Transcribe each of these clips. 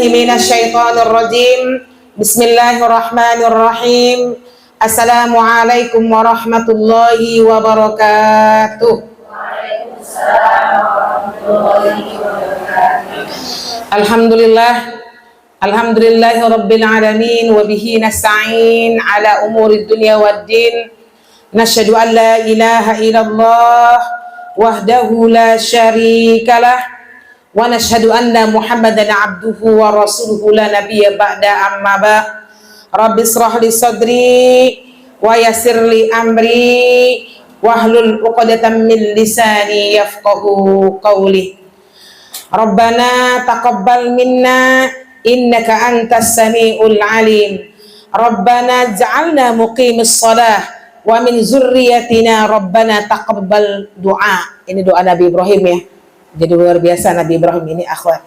billahi minasyaitonir rajim. Bismillahirrahmanirrahim. Assalamualaikum warahmatullahi wabarakatuh. Waalaikumsalam warahmatullahi wabarakatuh. Alhamdulillahi rabbil alamin wa bihi nasta'in ala umuri dunya waddin. Nasyhadu an la ilaha illallah wahdahu la syarikalah wa nashhadu anna Muhammadan abduhu wa rasuluhu la nabiyya ba'da amma ba. Rabbi israh li sadri wa yassir li amri wahlul 'uqdatam min lisani yafqahu qawli. Rabbana taqabbal minna innaka antas samiul alim. Rabbana ij'alna muqimis shalah wa min zurriyyatina rabbana taqabbal du'a. Ini doa Nabi Ibrahim ya. Jadi luar biasa Nabi Ibrahim ini, akhwat.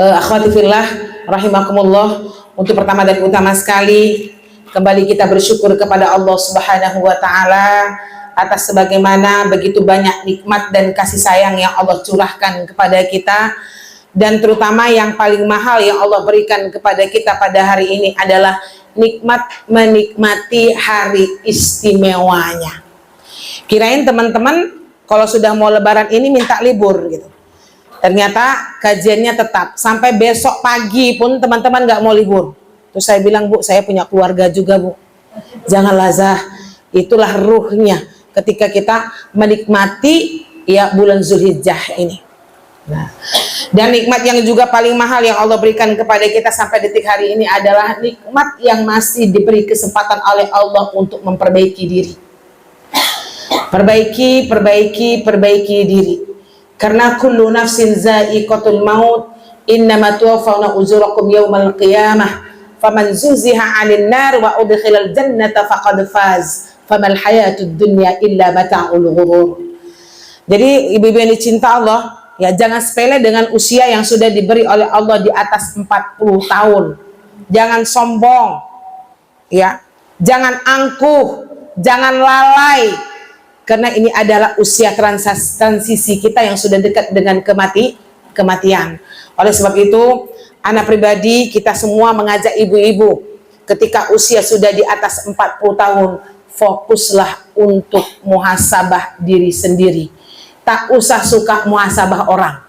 Akhwati fillah rahimakumullah. Untuk pertama dan utama sekali, kembali kita bersyukur kepada Allah Subhanahu wa taala atas sebagaimana begitu banyak nikmat dan kasih sayang yang Allah curahkan kepada kita, dan terutama yang paling mahal yang Allah berikan kepada kita pada hari ini adalah nikmat menikmati hari istimewanya. Kirain teman-teman kalau sudah mau lebaran ini minta libur gitu. Ternyata kajiannya tetap sampai besok pagi pun teman-teman nggak mau libur. Terus saya bilang, Bu, saya punya keluarga juga, Bu. Jangan lazah. Itulah ruhnya ketika kita menikmati ya bulan Zulhijjah ini. Nah, dan nikmat yang juga paling mahal yang Allah berikan kepada kita sampai detik hari ini adalah nikmat yang masih diberi kesempatan oleh Allah untuk memperbaiki diri. Perbaiki diri. Karena kullu nafsin za'iqatul maut, innama tuwaffawna ujurakum yawmal qiyamah, faman zuziha 'anil nar wa udkhilal jannata faqad faz, famal hayatud dunya illa mata'ul ghurur. Jadi ibu-ibu yang dicinta Allah, ya jangan sepele dengan usia yang sudah diberi oleh Allah di atas 40 tahun. Jangan sombong. Ya. Jangan angkuh, jangan lalai. Karena ini adalah usia transisi kita yang sudah dekat dengan kematian. Oleh sebab itu, anak pribadi kita semua mengajak ibu-ibu ketika usia sudah di atas 40 tahun, fokuslah untuk muhasabah diri sendiri. Tak usah suka muhasabah orang.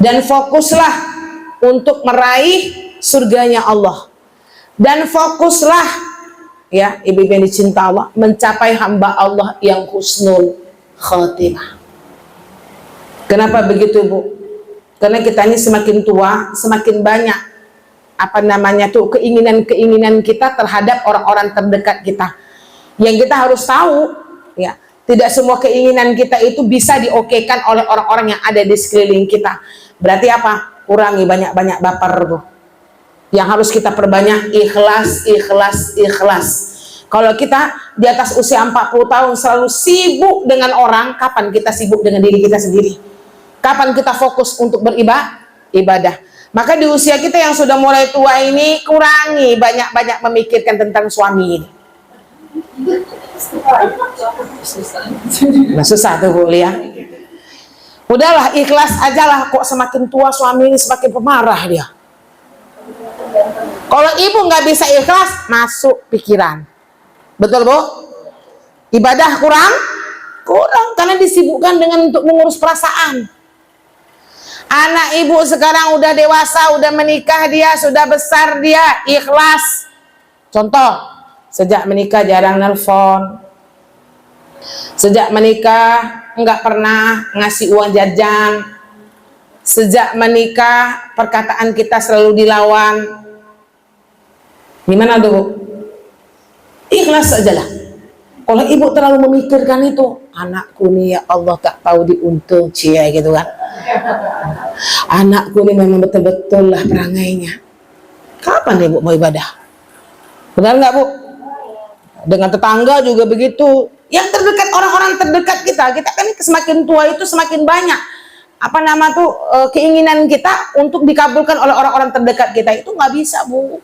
Dan fokuslah untuk meraih surganya Allah. Dan fokuslah ya, ibu-ibu yang dicinta Allah, mencapai hamba Allah yang husnul khatimah. Kenapa begitu, Bu? Karena kita ini semakin tua, semakin banyak keinginan kita terhadap orang-orang terdekat kita. Yang kita harus tahu, ya, tidak semua keinginan kita itu bisa diokekan oleh orang-orang yang ada di sekeliling kita. Berarti apa? Kurangi banyak-banyak baper, Bu. Yang harus kita perbanyak ikhlas. Kalau kita di atas usia 40 tahun selalu sibuk dengan orang, kapan kita sibuk dengan diri kita sendiri? Kapan kita fokus untuk beribadah? Maka di usia kita yang sudah mulai tua ini, kurangi banyak-banyak memikirkan tentang suami ini. Nah, susah tuh, Bu, ya. Udahlah, ikhlas ajalah. Kok semakin tua suami ini semakin pemarah dia. Kalau ibu nggak bisa ikhlas, masuk pikiran. Betul, Bu? Ibadah kurang karena disibukkan dengan untuk mengurus perasaan. Anak ibu sekarang udah dewasa, udah menikah, dia sudah besar, dia ikhlas. Contoh, sejak menikah jarang nelpon. Sejak menikah nggak pernah ngasih uang jajan. Sejak menikah perkataan kita selalu dilawan. Gimana tuh, Bu? Ikhlas sajalah. Kalau ibu terlalu memikirkan itu, anakku nih ya Allah tak tahu diuntung, cia gitu kan. Anakku nih memang betul-betul lah perangainya. Kapan ibu mau ibadah? Benar nggak, Bu? Dengan tetangga juga begitu. Yang terdekat, orang-orang terdekat kita kan semakin tua itu semakin banyak keinginan kita untuk dikabulkan oleh orang-orang terdekat kita. Itu nggak bisa, Bu.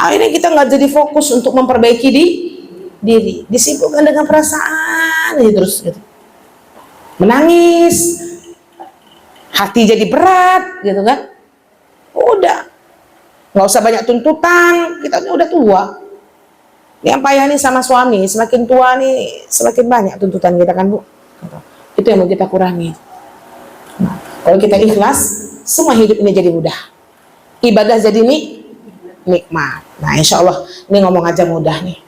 Akhirnya kita nggak jadi fokus untuk memperbaiki diri, disibukkan dengan perasaan terus gitu. Menangis, hati jadi berat gitu kan. Udah, nggak usah banyak tuntutan, kita udah tua. Yang payah nih sama suami, semakin tua nih semakin banyak tuntutan kita kan Bu. Itu yang mau kita kurangi. Nah, kalau kita ikhlas, semua hidup ini jadi mudah. Ibadah jadi nikmat. Nah insya Allah ini ngomong aja mudah nih.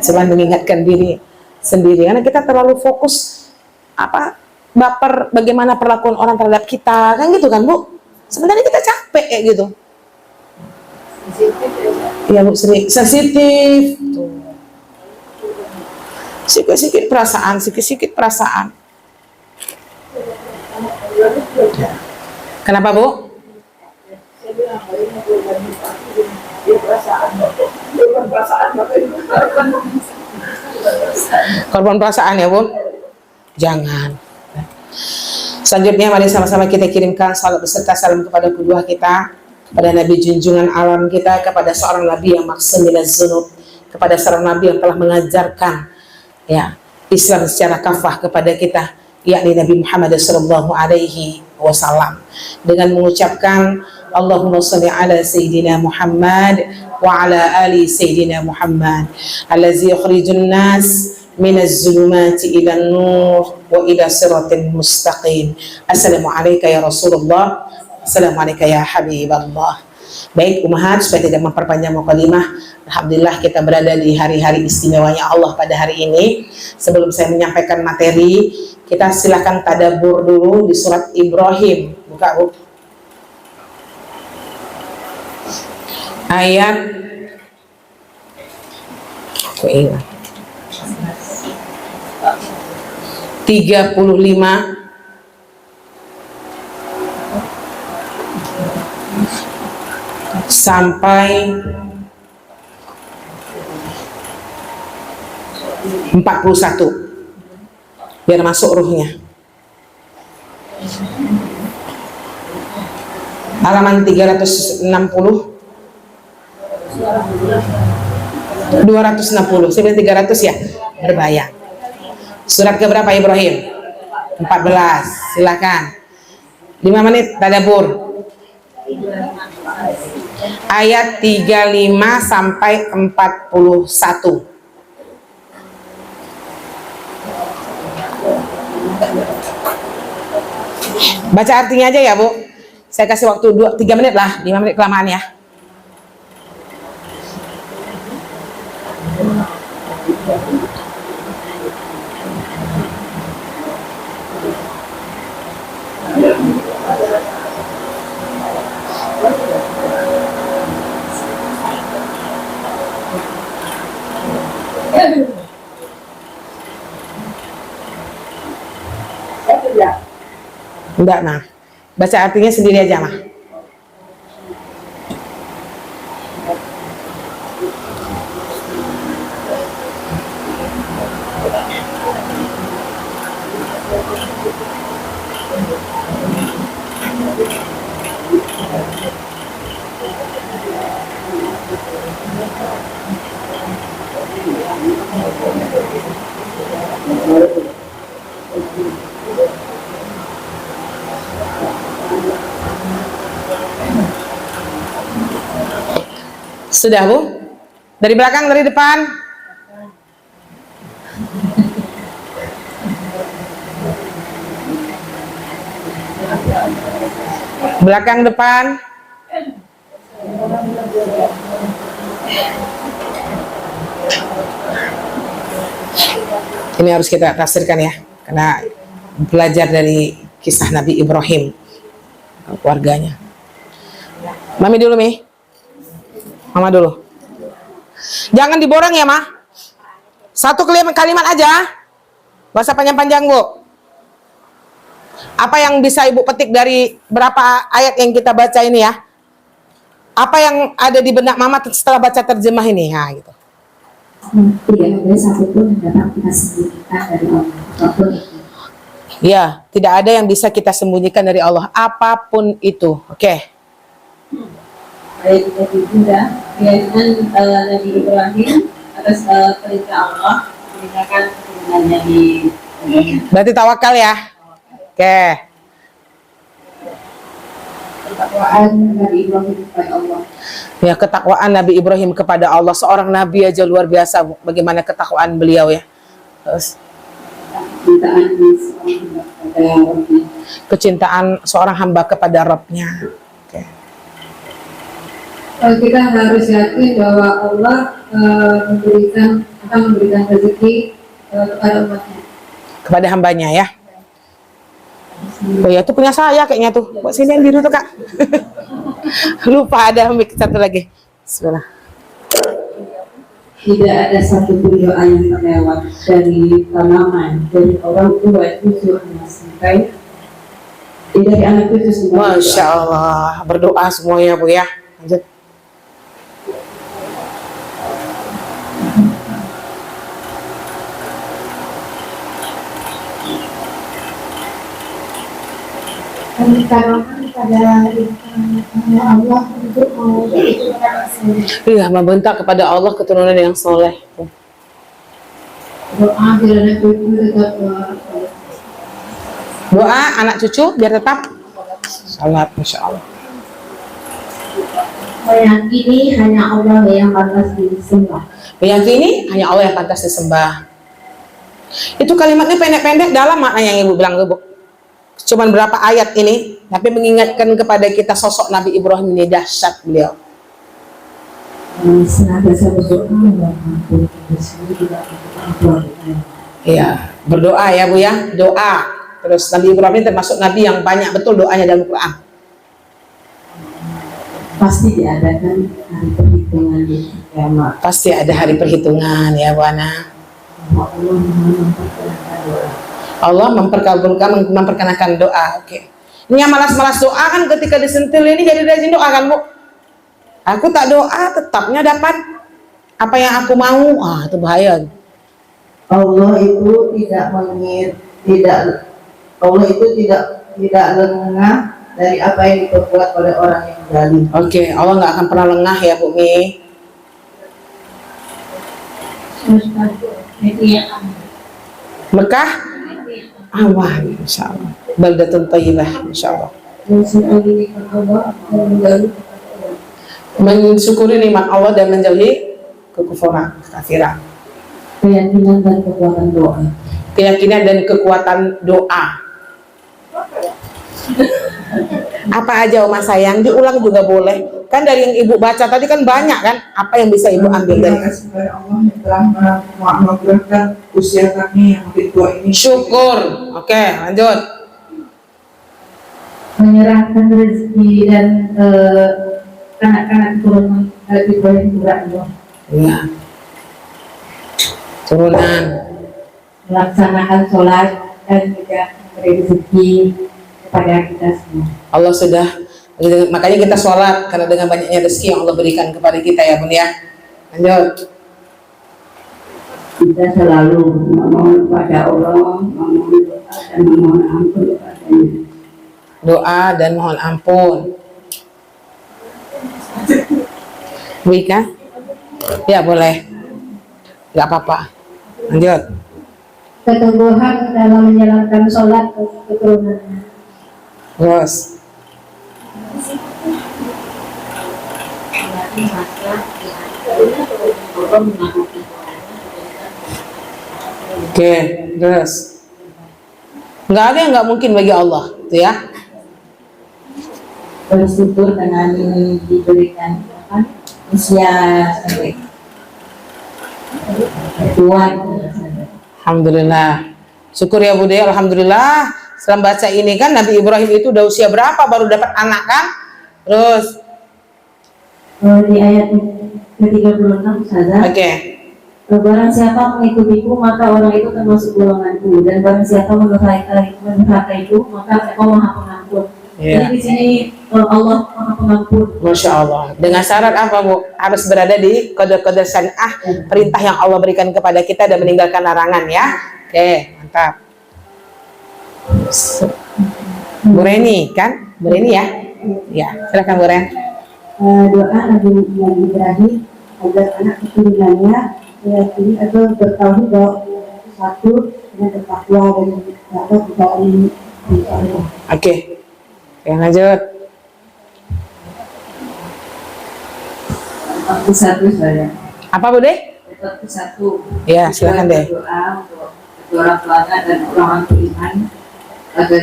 Cuma mengingatkan diri sendiri, karena kita terlalu fokus baper bagaimana perlakuan orang terhadap kita, kan gitu kan Bu. Sebenarnya kita capek kayak gitu. Iya Bu, sensitif. Sikit-sikit perasaan. Kenapa Bu? Korban perasaan ya Bu. Jangan. Selanjutnya mari sama-sama kita kirimkan salam beserta salam kepada kedua kita, kepada Nabi junjungan alam kita, kepada seorang Nabi yang maksum minaz zunub, kepada seorang Nabi yang telah mengajarkan ya Islam secara kafah kepada kita, yakni Nabi Muhammad sallallahu alaihi wasallam, dengan mengucapkan Allahumma shalli ala sayyidina Muhammad wa ala ali sayyidina Muhammad allazi yukhrijun nas minaz zulumati ila nur wa ila siratil mustaqim. Assalamu alayka ya Rasulullah, assalamu alayka ya Habiballah. Baik umahat, supaya tidak memperpanjang mukadimah, alhamdulillah kita berada di hari-hari istimewanya Allah pada hari ini. Sebelum saya menyampaikan materi, kita silakan tadabbur dulu di surat Ibrahim. Buka Bu. Ayat aku ingat 35 sampai 41, biar masuk ruhnya. Halaman 360 260, saya 300 ya, berbayang. Surat ke berapa Ibrahim? 14, silakan. 5 menit tadabbur. Ayat 35 sampai 41. Baca artinya aja ya Bu. Saya kasih waktu 3 menit lah, 5 menit kelamaan ya. Enggak, nah. Baca artinya sendiri aja, mah. Sudah Bu? Dari belakang, dari depan? Belakang, depan? Ini harus kita tafsirkan ya, karena belajar dari kisah Nabi Ibrahim, keluarganya. Mami dulu, Mi. Mama dulu. Jangan diborong ya, Ma. Satu kalimat aja. Gak usah panjang-panjang, Bu. Apa yang bisa Ibu petik dari berapa ayat yang kita baca ini ya? Apa yang ada di benak Mama setelah baca terjemah ini? Nah, gitu. Tidak ada satupun yang dapat kita sembunyikan dari Allah, apapun itu. Ya, tidak ada yang bisa kita sembunyikan dari Allah, apapun itu. Oke. Ayat 37 ya, keyakinan Nabi Ibrahim atas perintah Allah meninggalkan keturunannya di. Berarti tawakal ya. Oke. ketakwaan Nabi Ibrahim kepada Allah. Ya, ketakwaan Nabi Ibrahim kepada Allah. Seorang nabi aja luar biasa bagaimana ketakwaan beliau ya. Terus kecintaan seorang hamba kepada Rabbnya. Oke. Kita harus yakin bahwa Allah akan memberikan rezeki kepada umatnya. Kepada hambanya ya. Oh ya, itu punya saya kayaknya tuh. Buat sini yang biru tuh Kak. Lupa ada mic satu lagi. Bismillah. Tidak ada satu pun doa yang terlewat dari tanaman, dari orang tua itu sampai dari anak itu semua. Masya Allah, berdoa semuanya Bu ya. Lanjut. Tanaman pada Allah untuk Iya, membentak kepada Allah keturunan yang soleh. doa biar anak itu tetap Doa anak cucu biar tetap salat, Masya Allah. meyakini hanya Allah yang pantas disembah. Meyakini hanya Allah yang pantas disembah. Itu kalimatnya pendek-pendek, dalam maknanya yang Ibu bilang tuh Bu. Cuman berapa ayat ini, tapi mengingatkan kepada kita sosok Nabi Ibrahim ini dahsyat beliau. Senantiasa berdoa Iya, berdoa ya Bu ya, doa. Terus Nabi Ibrahim ini termasuk Nabi yang banyak betul doanya dalam Quran. pasti diadakan hari perhitungan di kiamat. Pasti ada hari perhitungan ya Bu Ana. Allah memperkenalkan doa. Oke. Ini yang malas-malas doa kan ketika disentil ini jadi rajin doa kan Bu. Aku tak doa tetapnya dapat apa yang aku mau. Itu bahaya. Allah itu Allah itu tidak lengah dari apa yang diperbuat oleh orang yang zalim. Oke, Allah nggak akan pernah lengah ya Bu Mi. Mekah awan, Insya Allah. Baldatun thayyibah, Insya Allah. Mensyukuri nikmat Allah dan menjauhi kekufuran, kekafiran. Keyakinan dan kekuatan doa. Keyakinan dan kekuatan doa. Apa aja Oma sayang, diulang juga boleh. Kan dari yang Ibu baca tadi kan banyak kan? Apa yang bisa Ibu ambil dari? Terima kasih kepada Allah yang telah menganugerahkan usia kami yang lebih tua ini. Syukur. Oke, lanjut. Menyerahkan rezeki dan anak-anak turunan Ibrahim kepada Allah. Ya. Turunan. Melaksanakan sholat dan juga memberi rezeki kepada kita semua. Allah sudah, makanya kita sholat karena dengan banyaknya rezeki yang Allah berikan kepada kita ya Bun ya. Lanjut. Kita selalu memohon kepada Allah, memohon doa dan memohon ampun kepadanya. Doa dan mohon ampun. Wika? Ya boleh. Gak apa-apa. Lanjut. Keteguhan dalam menjalankan sholat keturunannya. Terus. Oke, terus. Nggak ada yang nggak mungkin bagi Allah, itu ya. Bersyukur dengan diberikan usia kuat. Alhamdulillah. Syukur ya Bude, alhamdulillah. Setelah baca ini kan Nabi Ibrahim itu udah usia berapa baru dapat anak kan? Terus Di ayat ke-36 saja. oke. Barang siapa mengikutiku maka orang itu termasuk golonganku, dan barang siapa mendurhakaiku maka Engkau Maha Pengampun. Ya. Jadi di sini Allah Maha Pengampun. Masya Allah. Dengan syarat apa Bu? Harus berada di kode-kode syariah, perintah yang Allah berikan kepada kita dan meninggalkan larangan ya. Oke, mantap. Bu Reni kan? Bu Reni ya? Ya, silakan Bu Ren. Doa Nabi Ibrahim agar anak keturunannya meyakini atau bertauhid bahwa satu dengan bertakwa dan dapat kepada Allah. Oke. Yang lanjut. satu saya. Apa Bu deh? Satu. Ya, silakan deh. Doa untuk kedua orang tuanya dan orang beriman agar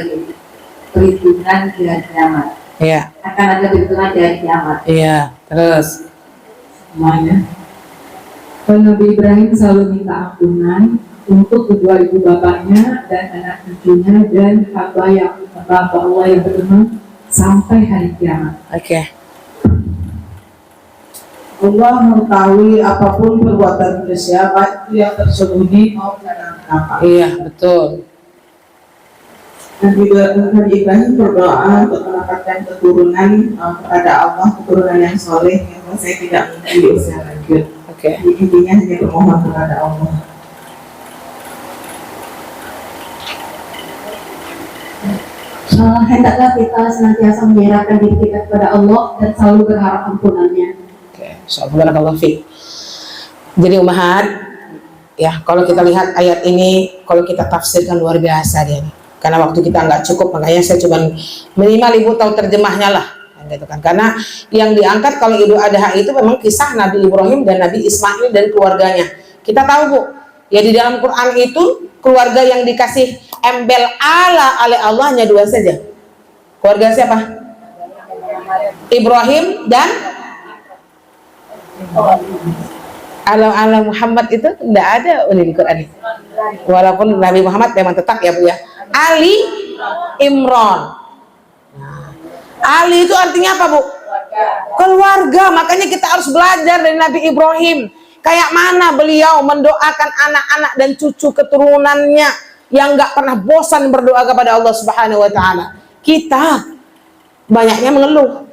perhitungan di hari kiamat. Iya. Akan ada perhitungan di hari kiamat. Iya, terus. Semuanya. Nabi Ibrahim selalu minta ampunan untuk kedua ibu bapaknya dan anak cucunya dan hamba Allah yang beriman sampai hari kiamat. Oke. Allah mengetahui apapun perbuatan manusia, baik itu yang tersembunyi maupun yang nampak. Iya, betul. Nabi Ibrahim berdoa untuk mendapatkan keturunan kepada Allah, keturunan yang soleh, yang saya tidak mungkin di usia lanjut. Oke. Jadi intinya hanya bermohon kepada Allah. Hendaklah kita senantiasa menyerahkan diri kita kepada Allah dan selalu berharap ampunannya. Oke, barakallahu fiik. Jadi umahat, ya kalau kita lihat ayat ini, kalau kita tafsirkan luar biasa dia nih. Karena waktu kita nggak cukup, makanya saya cuma minimal ibu tahu terjemahnya lah, gitu kan. Karena yang diangkat kalau Idul Adha itu memang kisah Nabi Ibrahim dan Nabi Ismail dan keluarganya. Kita tahu Bu, ya di dalam Quran itu keluarga yang dikasih embel oleh Allah hanya dua saja. Keluarga siapa? Ibrahim dan ala Muhammad itu tidak ada di Quran ini. Walaupun Nabi Muhammad memang tetap ya Bu ya. Ali Imran. Nah, Ali itu artinya apa Bu? Keluarga. Makanya kita harus belajar dari Nabi Ibrahim. Kayak mana beliau mendoakan anak-anak dan cucu keturunannya yang nggak pernah bosan berdoa kepada Allah Subhanahu Wa Taala. Kita banyaknya mengeluh.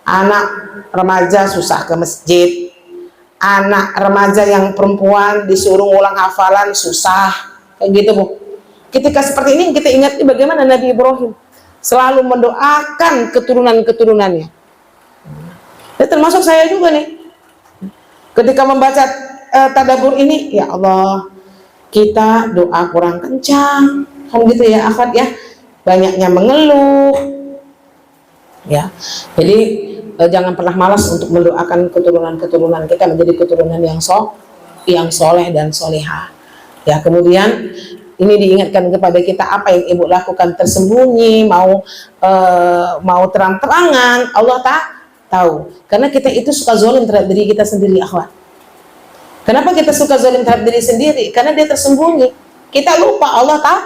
Anak remaja susah ke masjid. Anak remaja yang perempuan disuruh ngulang hafalan susah. Kayak gitu Bu. Ketika seperti ini kita ingat bagaimana Nabi Ibrahim selalu mendoakan keturunan-keturunannya. Dan termasuk saya juga nih. Ketika membaca tadabbur ini, ya Allah, kita doa kurang kencang, kan gitu ya, akhwat ya. Banyaknya mengeluh. Ya. Jadi jangan pernah malas untuk mendoakan keturunan-keturunan kita menjadi keturunan yang soleh dan solehah. Ya, kemudian ini diingatkan kepada kita apa yang ibu lakukan tersembunyi, mau terang-terangan, Allah tak tahu. Karena kita itu suka zalim terhadap diri kita sendiri, akhwat. Kenapa kita suka zalim terhadap diri sendiri? Karena dia tersembunyi. Kita lupa Allah tak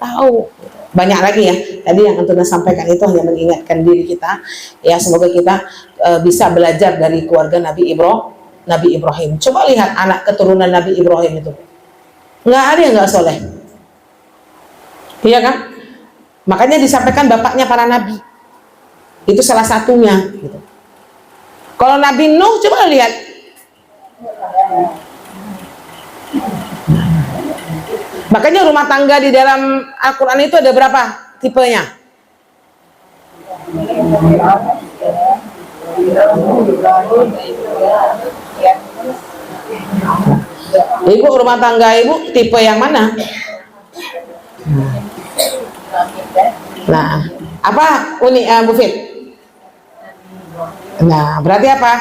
tahu. Banyak lagi ya. Tadi yang Antuna sampaikan itu hanya mengingatkan diri kita. Ya, semoga kita bisa belajar dari keluarga Nabi Ibrahim. Coba lihat anak keturunan Nabi Ibrahim itu. Nggak ada yang nggak soleh, iya kan? Makanya disampaikan bapaknya para nabi, itu salah satunya. Gitu. Kalau Nabi Nuh coba lihat, makanya rumah tangga di dalam Al-Quran itu ada berapa tipenya? Ibu rumah tangga ibu tipe yang mana? Nah, apa Bu Fit? Nah, berarti apa?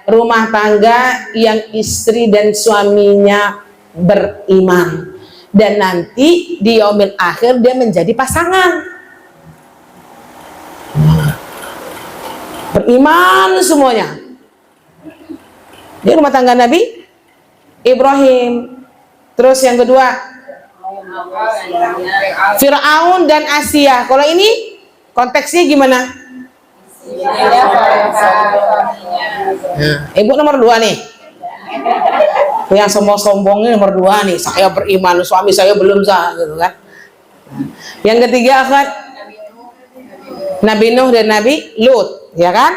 Rumah tangga yang istri dan suaminya beriman dan nanti di yaumil akhir dia menjadi pasangan. Beriman semuanya. Dia rumah tangga Nabi Ibrahim. Terus yang kedua Fir'aun dan Asia. Kalau ini konteksnya gimana? Ibu nomor 2 nih. Yang sombong-sombongnya nomor 2 nih. Saya beriman, suami saya belum sah, gitu kan. Yang ketiga akhwat Nabi Nuh dan Nabi Lut, ya kan?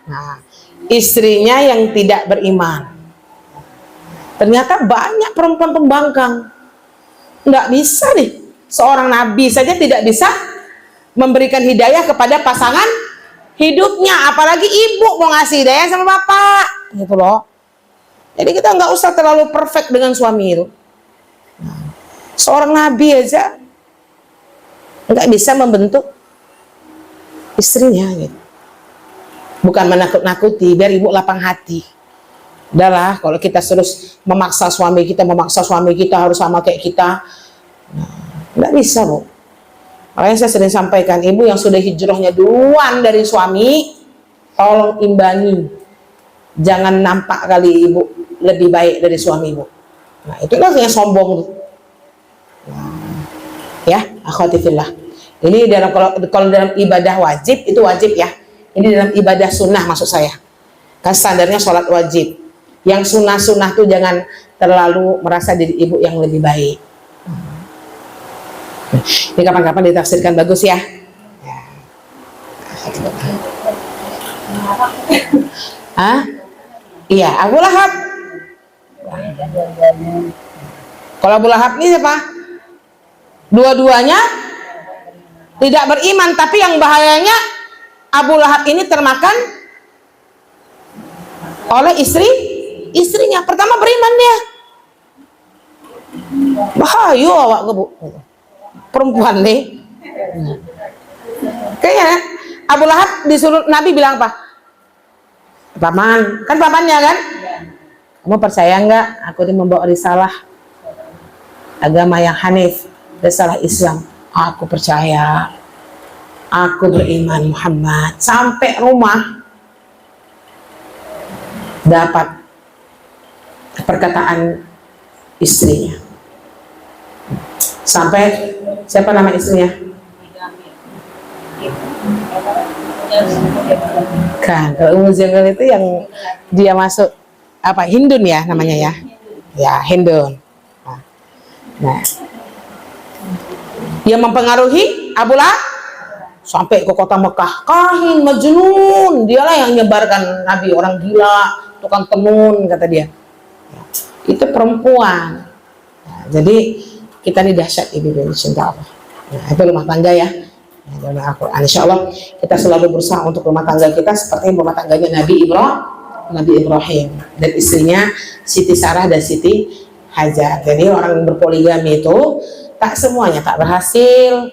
Nah, istrinya yang tidak beriman. Ternyata banyak perempuan pembangkang. Nggak bisa nih. Seorang nabi saja tidak bisa memberikan hidayah kepada pasangan hidupnya. Apalagi ibu mau ngasih hidayah sama bapak. Gitu loh. Jadi kita nggak usah terlalu perfect dengan suami itu. Seorang nabi aja nggak bisa membentuk istrinya. Gitu. bukan menakut-nakuti, biar ibu lapang hati. Udahlah, kalau kita terus memaksa suami kita harus sama kayak kita, nggak bisa, Bu. Makanya saya sering sampaikan, ibu yang sudah hijrahnya duluan dari suami, tolong imbangi. Jangan nampak kali ibu lebih baik dari suami ibu. Nah, itulah yang sombong. Ya, akhwati fillah. Ini kalau dalam ibadah wajib itu wajib ya. Ini dalam ibadah sunnah maksud saya. Kan standarnya sholat wajib. Yang sunnah-sunnah tuh jangan terlalu merasa diri ibu yang lebih baik. Ini kapan-kapan ditafsirkan bagus ya. Hah? Iya, Abu Lahab. Kalau Abu Lahab ini siapa? Dua-duanya tidak beriman, tapi yang bahayanya Abu Lahab ini termakan oleh istrinya. Pertama beriman dia. Bahaya awak Bu. Perempuan nih. Kayaknya Abu Lahab disuruh Nabi bilang apa? Paman, kan pamannya kan? Kamu percaya enggak? Aku ini membawa risalah agama yang hanif, risalah Islam. Aku percaya. Aku beriman Muhammad. Sampai rumah dapat perkataan istrinya. Sampai siapa nama istrinya? Kan, kalau Ummu Jamil itu yang dia masuk apa? Hindun ya namanya ya. Ya, Hindun. Nah. Yang mempengaruhi Abu Lahab sampai ke kota Mekah. Kahin majnun, dialah yang menyebarkan Nabi orang gila, tukang tenun kata dia. Itu perempuan. Nah, jadi kita ini dahsyat ibu dan cinta Allah. Nah, itu rumah tangga ya. Dalam Al-Quran, insya Allah kita selalu berusaha untuk rumah tangga kita seperti rumah tangganya Nabi Ibrahim dan istrinya Siti Sarah dan Siti Hajar. Jadi orang yang berpoligami itu tak semuanya tak berhasil.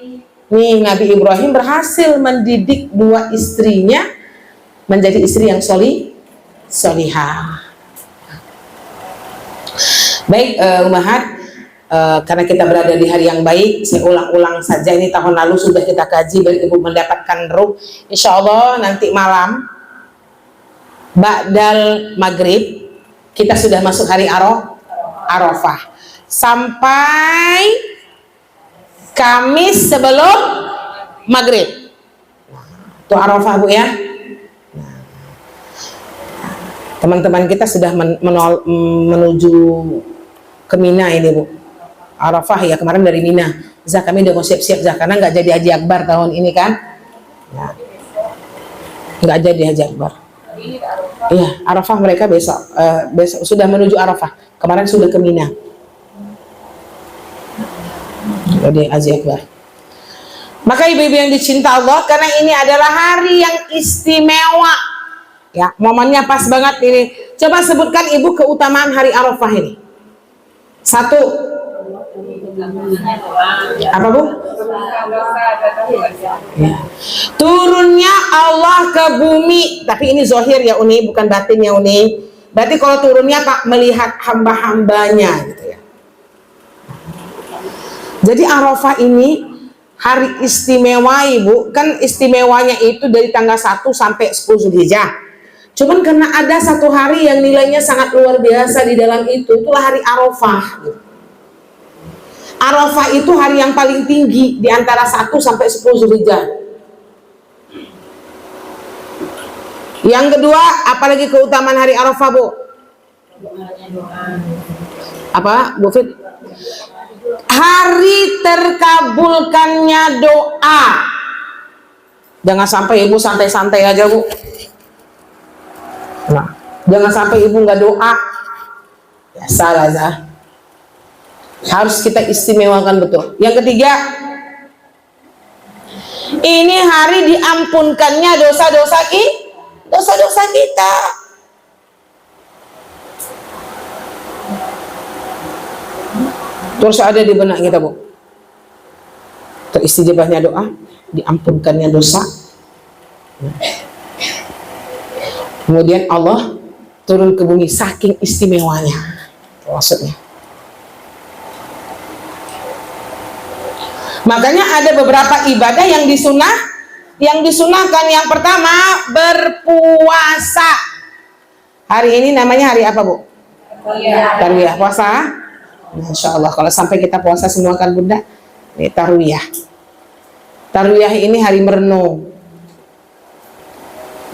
Nih Nabi Ibrahim berhasil mendidik dua istrinya menjadi istri yang solihah. Baik, Ummahat. Karena kita berada di hari yang baik, saya ulang-ulang saja, ini tahun lalu sudah kita kaji biar ibu mendapatkan ruh. Insya Allah nanti malam ba'dal maghrib kita sudah masuk hari Arafah sampai Kamis sebelum maghrib. Itu Arafah Bu ya. Teman-teman kita sudah menuju ke Mina ini Bu. Arafah ya, kemarin dari Mina. Kami udah mau siap-siap karena nggak jadi haji akbar tahun ini kan, ya. Nggak jadi haji akbar. Iya, Arafah mereka besok sudah menuju Arafah. Kemarin sudah ke Mina. Jadi haji akbar. Maka ibu-ibu yang dicinta Allah, karena ini adalah hari yang istimewa. Ya, momennya pas banget ini. Coba sebutkan ibu keutamaan hari Arafah ini. Satu. Apa Bu? Ya. Turunnya Allah ke bumi, tapi ini zahir ya Uni, bukan batin ya Uni. Berarti kalau turunnya Pak melihat hamba-hambanya gitu ya. Jadi Arafah ini hari istimewa Ibu, kan istimewanya itu dari tanggal 1 sampai 10 Zulhijjah. Cuman karena ada satu hari yang nilainya sangat luar biasa di dalam itulah hari Arafah gitu. Arafah itu hari yang paling tinggi di antara 1 sampai 10 Zulhijjah. Yang kedua, apalagi keutamaan hari Arafah, Bu? Apa, Bu Fit? Hari terkabulkannya doa. Jangan sampai ibu santai-santai aja, Bu. Nah, jangan sampai ibu nggak doa. Ya salah ya. Harus kita istimewakan betul. Yang ketiga, ini hari diampunkannya dosa-dosa kita. Terus ada di benak kita, Bu. Teristijabahnya doa, diampunkannya dosa. Kemudian Allah turun ke bumi, saking istimewanya maksudnya. Makanya ada beberapa ibadah yang disunahkan. Yang pertama, berpuasa. Hari ini namanya hari apa, Bu? Tarwiyah. Puasa? Masya Allah, kalau sampai kita puasa semua kan Bunda, ini tarwiyah. Tarwiyah ini hari merenung.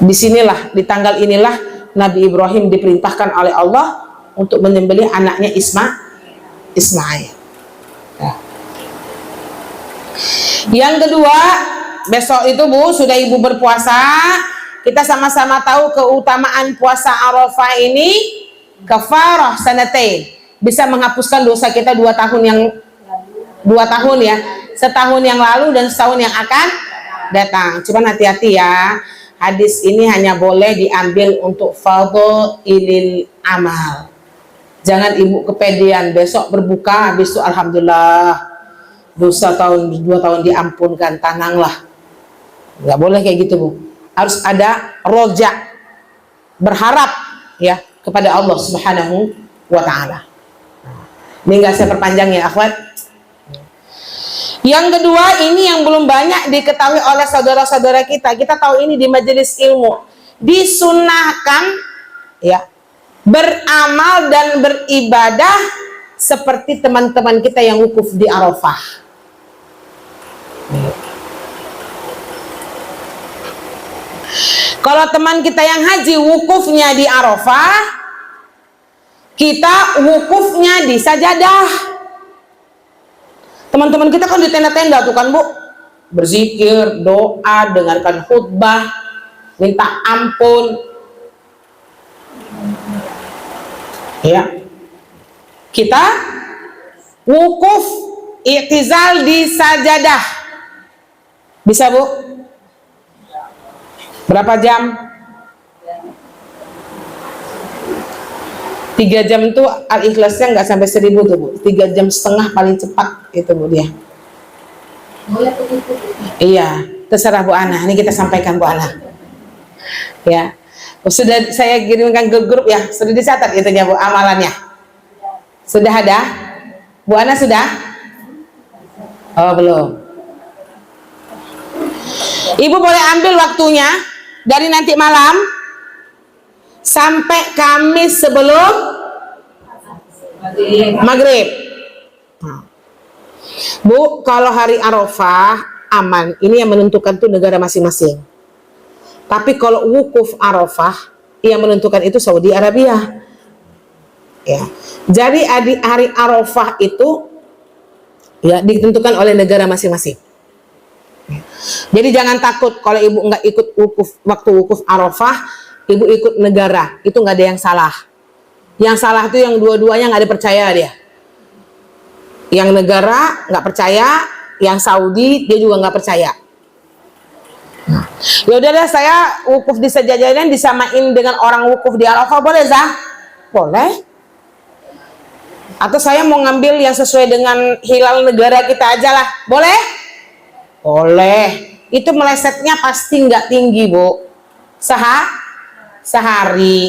Disinilah, di tanggal inilah Nabi Ibrahim diperintahkan oleh Allah untuk menyembelih anaknya Ismail. Ya. Yang kedua, besok itu Bu, sudah Ibu berpuasa, kita sama-sama tahu keutamaan puasa Arafah ini, kafarah sanatain, bisa menghapuskan dosa kita 2 tahun ya, setahun yang lalu dan setahun yang akan datang. Cuman hati-hati ya, hadis ini hanya boleh diambil untuk fadhailil amal. Jangan Ibu kepedean, besok berbuka, besok alhamdulillah dosa 2 tahun diampunkan, tenanglah. Nggak boleh kayak gitu, Bu. Harus ada roja, berharap ya kepada Allah Subhanahu wa ta'ala. Ini nggak saya perpanjang ya, akhwat. Yang kedua, ini yang belum banyak diketahui oleh saudara-saudara kita. Kita tahu ini di majelis ilmu. Disunahkan ya beramal dan beribadah seperti teman-teman kita yang wukuf di Arafah. Kalau teman kita yang haji wukufnya di Arafah, kita wukufnya di sajadah. Teman-teman kita kan di tenda-tenda tuh kan, Bu, berzikir, doa, dengarkan khutbah, minta ampun. Ya, kita wukuf i'tizal di sajadah. Bisa, Bu? Berapa jam? 3 jam itu al-ikhlasnya nggak sampai 1000 tuh, Bu. 3,5 jam paling cepat itu, Bu, dia. Iya, terserah Bu Ana. Ini kita sampaikan Bu Ana. Ya, sudah saya kirimkan ke grup ya. Sudah dicatat itunya, Bu, amalannya. Sudah ada? Bu Ana sudah? Oh, belum. Ibu boleh ambil waktunya dari nanti malam sampai Kamis sebelum maghrib. Bu, kalau hari Arafah aman, ini yang menentukan tuh negara masing-masing. Tapi kalau wukuf Arafah, yang menentukan itu Saudi Arabia. Ya, jadi hari Arafah itu ya ditentukan oleh negara masing-masing. Jadi jangan takut kalau Ibu nggak ikut wukuf, waktu wukuf Arafah, Ibu ikut negara, itu nggak ada yang salah. Yang salah itu yang dua-duanya nggak ada percaya dia. Yang negara nggak percaya, yang Saudi dia juga nggak percaya. Nah, ya udah deh, saya wukuf di sejajahan disamain dengan orang wukuf di Arafah, boleh Zah? Boleh. Atau saya mau ngambil yang sesuai dengan hilal negara kita aja lah, boleh? Boleh. Itu melesetnya pasti nggak tinggi, Bu. Sehari.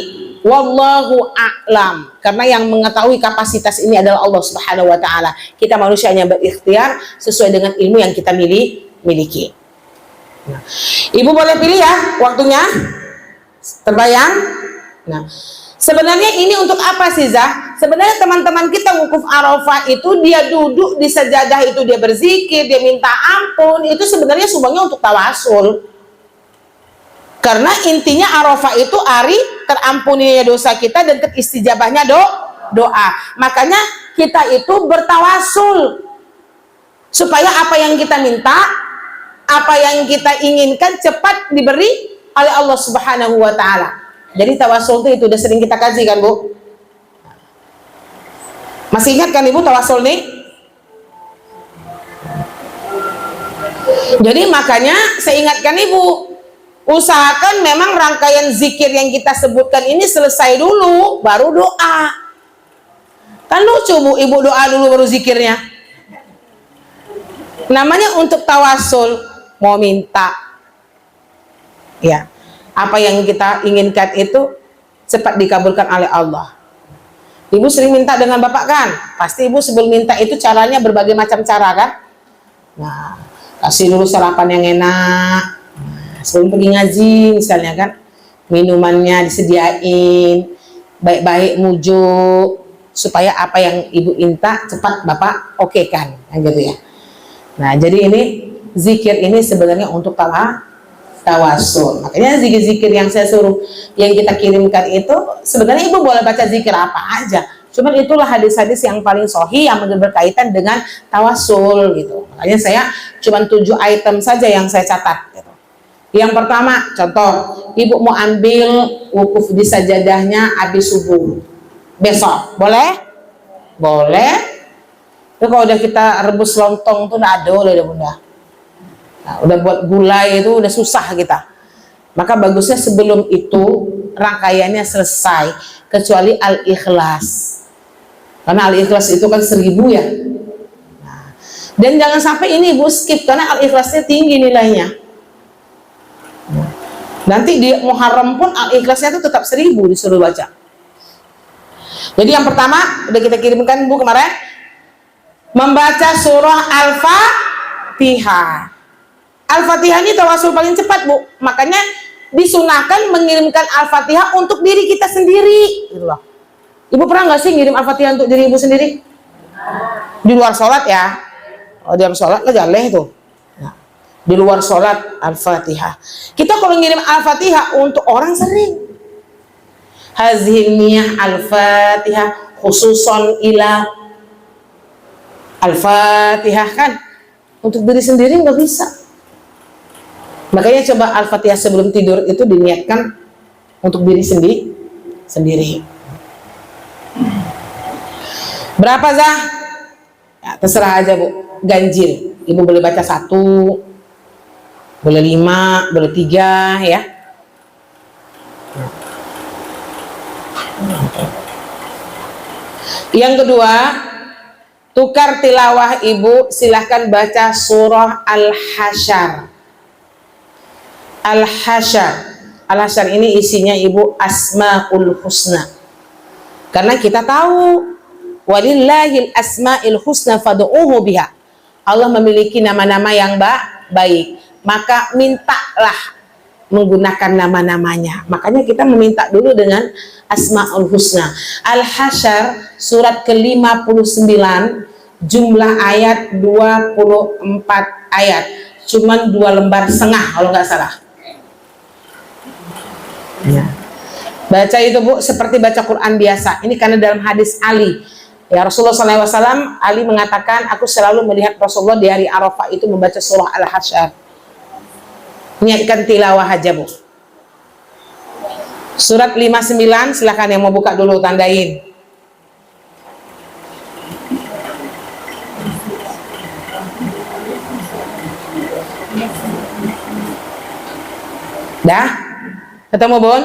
Wallahu a'lam. Karena yang mengetahui kapasitas ini adalah Allah Subhanahu wa ta'ala. Kita manusianya berikhtiar sesuai dengan ilmu yang kita miliki. Nah, Ibu boleh pilih ya waktunya. Terbayang? Nah, sebenarnya ini untuk apa sih, Zah? Sebenarnya teman-teman kita wukuf Arafah itu dia duduk di sajadah itu, dia berzikir, dia minta ampun, itu sebenarnya semuanya untuk tawasul. Karena intinya Arafah itu hari terampuninya dosa kita dan teristijabahnya doa. Makanya kita itu bertawasul supaya apa yang kita minta, apa yang kita inginkan cepat diberi oleh Allah Subhanahu wa ta'ala. Jadi tawasul itu udah sering kita kaji kan, Bu? Masih ingat kan Ibu tawasul nih? Jadi makanya saya ingatkan Ibu, usahakan memang rangkaian zikir yang kita sebutkan ini selesai dulu, baru doa. Kan lucu, Bu, Ibu doa dulu baru zikirnya. Namanya untuk tawasul, mau minta. Ya. apa yang kita inginkan itu cepat dikabulkan oleh Allah. Ibu sering minta dengan bapak kan? Pasti ibu sebelum minta itu caranya berbagai macam cara kan? Nah, kasih dulu sarapan yang enak. Nah, sebelum pergi ngaji misalnya kan, minumannya disediain, baik-baik mujuk, supaya apa yang ibu minta cepat bapak oke kan, gitu ya. Nah, jadi ini zikir ini sebenarnya untuk tawasul. Makanya zikir-zikir yang saya suruh, yang kita kirimkan itu sebenarnya ibu boleh baca zikir apa aja. Cuman itulah hadis-hadis yang paling sahih yang berkaitan dengan tawasul gitu. Makanya saya cuman 7 item saja yang saya catat gitu. Yang pertama, contoh, ibu mau ambil wukuf di sajadahnya habis subuh. Besok, boleh? Boleh. Itu kalau udah kita rebus lontong tuh udah adol ya bunda. Nah, udah buat gulai itu udah susah kita. Maka bagusnya sebelum itu rangkaiannya selesai, kecuali al-ikhlas. Karena al-ikhlas itu kan 1000 ya. Nah, dan jangan sampai ini ibu skip karena al-ikhlasnya tinggi nilainya. Nanti di Muharram pun al-ikhlasnya itu tetap 1000 disuruh baca. Jadi yang pertama udah kita kirimkan bu kemarin, membaca surah Al-Fatihah. Al-Fatihah ini tawasul paling cepat bu, makanya disunahkan mengirimkan Al-Fatihah untuk diri kita sendiri gitu loh. Ibu pernah nggak sih ngirim Al-Fatihah untuk diri ibu sendiri? Di luar sholat ya. Oh, di luar sholat lah jaleh tuh. Nah, di luar sholat Al-Fatihah. Kita kalau ngirim Al-Fatihah untuk orang sering. Hazil niyah Al-Fatihah khususon ila Al-Fatihah kan. Untuk diri sendiri nggak bisa. Makanya coba Al-Fatihah sebelum tidur itu diniatkan untuk diri sendiri. Berapa Zah? Ya, terserah aja bu, ganjil. Ibu boleh baca 1, boleh 5, boleh 3 ya. Yang kedua, tukar tilawah ibu, silahkan baca surah Al-Hasyr. Al-Hasyr. Al-Hasyr ini isinya ibu Asmaul Husna. Karena kita tahu walillahil asmaul husna fad'uuhu biha. Allah memiliki nama-nama yang baik. Maka mintalah menggunakan nama-namanya. Makanya kita meminta dulu dengan Asmaul Husna. Al-Hasyr surat ke-59, jumlah ayat 24 ayat. Cuman 2 lembar setengah kalau nggak salah. Ya. Baca itu bu seperti baca Quran biasa. Ini karena dalam hadis Ali ya, Rasulullah SAW, Ali mengatakan aku selalu melihat Rasulullah di hari Arafah itu membaca surah Al-Hasyr. Niatkan tilawah aja bu. Surat 59 silahkan yang mau buka dulu tandain. Dah? Ketemu bun?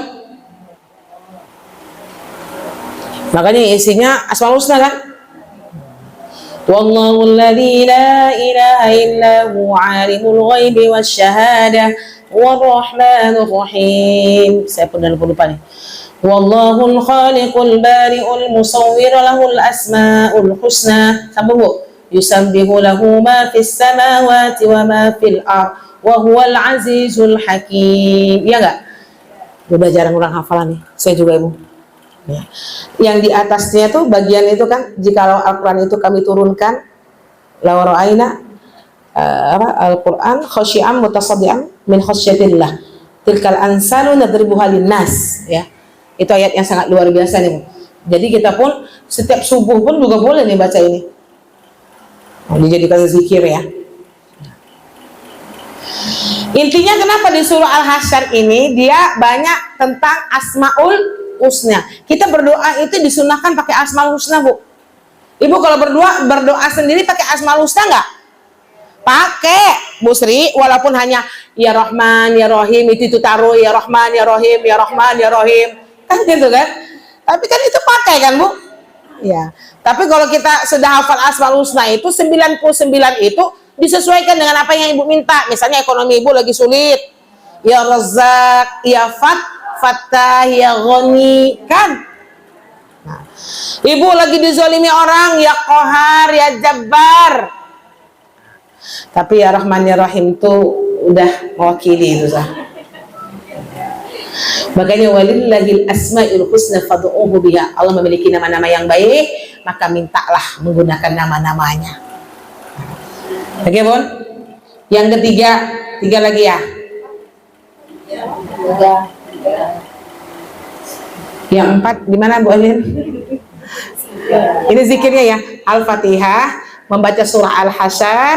Makanya isinya Asmaul Husna kan? Wallahu alladzi la ilaha illa huwa alimul ghaibi wasyahadah warrahmanur rahim. Saya pun lupa nih. Wallahul khaliqul bari'ul musawwir lahul asmaul husna. Sambung bu. Yusabbihu lahu ma fis samawati wa ma fil ard wa huwal azizul hakim. Iya enggak? Udah jarang orang hafalan nih. Saya juga ibu. Ya. Yang di atasnya tuh bagian itu kan, jikalau Al-Quran itu kami turunkan la ra'aina Al-Quran khasyi'an mutasaddian min khasyatillah tilkal ansalu nadribuha linnas ya. Itu ayat yang sangat luar biasa nih. Jadi kita pun setiap subuh pun juga boleh nih baca ini. Dijadikan zikir ya. Intinya kenapa di surah Al-Hasyr ini dia banyak tentang Asmaul Husna. Kita berdoa itu disunahkan pakai Asmaul Husna bu. Ibu kalau berdoa sendiri pakai Asmaul Husna nggak? Pakai Bu Sri, walaupun hanya ya Rahman ya Rahim itu taruh ya Rahman ya Rahim ya Rahman ya Rahim kan gitu kan. Tapi kan itu pakai kan bu? Ya. Tapi kalau kita sudah hafal Asmaul Husna itu 99 itu disesuaikan dengan apa yang ibu minta. Misalnya ekonomi ibu lagi sulit, ya Razzaq, ya Fattah, ya Ghani, kan? Nah, ibu lagi dizolimi orang, ya Qahar, ya Jabbar. Tapi ya Rahman ya Rahim tuh udah mewakili itu sah. Makanya walillahil asmaul husna fad'uhu biha. Allah memiliki nama-nama yang baik, maka mintalah menggunakan nama-namanya. Oke, Bun? Yang ketiga, tiga lagi ya. Yang empat di mana Bu Alin? Ini zikirnya ya. Al-Fatihah, membaca surah Al-Hasyr,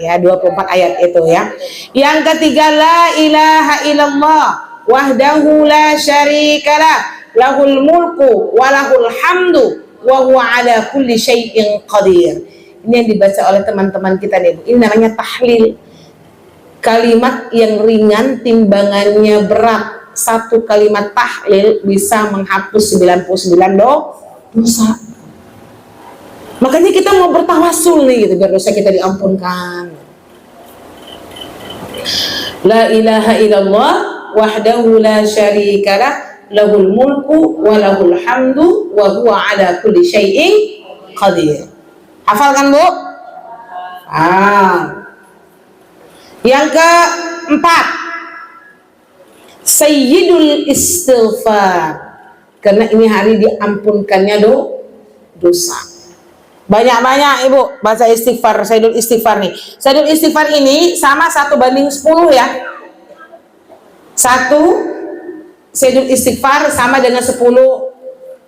ya 24 ayat itu ya. Yang ketiga, la ilaha illallah wahdahu la syarikalah, lahul mulku wa lahul hamdu wa huwa ala kulli syai'in qadir. Ini yang dibaca oleh teman-teman kita nih, Bu. Ini namanya tahlil. Kalimat yang ringan timbangannya berat. Satu kalimat tahlil bisa menghapus 99 dosa. Makanya kita mau bertawasul nih gitu, biar dosa kita diampunkan. La ilaha illallah wahdahu la syarikalah, lahul mulku wa lahul hamdu wa huwa ala kulli syai'in qadir. Hafal kan, Bu? Yang keempat, sayyidul istighfar, karena ini hari diampunkannya dosa. Banyak-banyak Ibu baca istighfar, sayyidul istighfar nih. Sayyidul istighfar ini sama 1:10 ya. 1 sayyidul istighfar sama dengan 10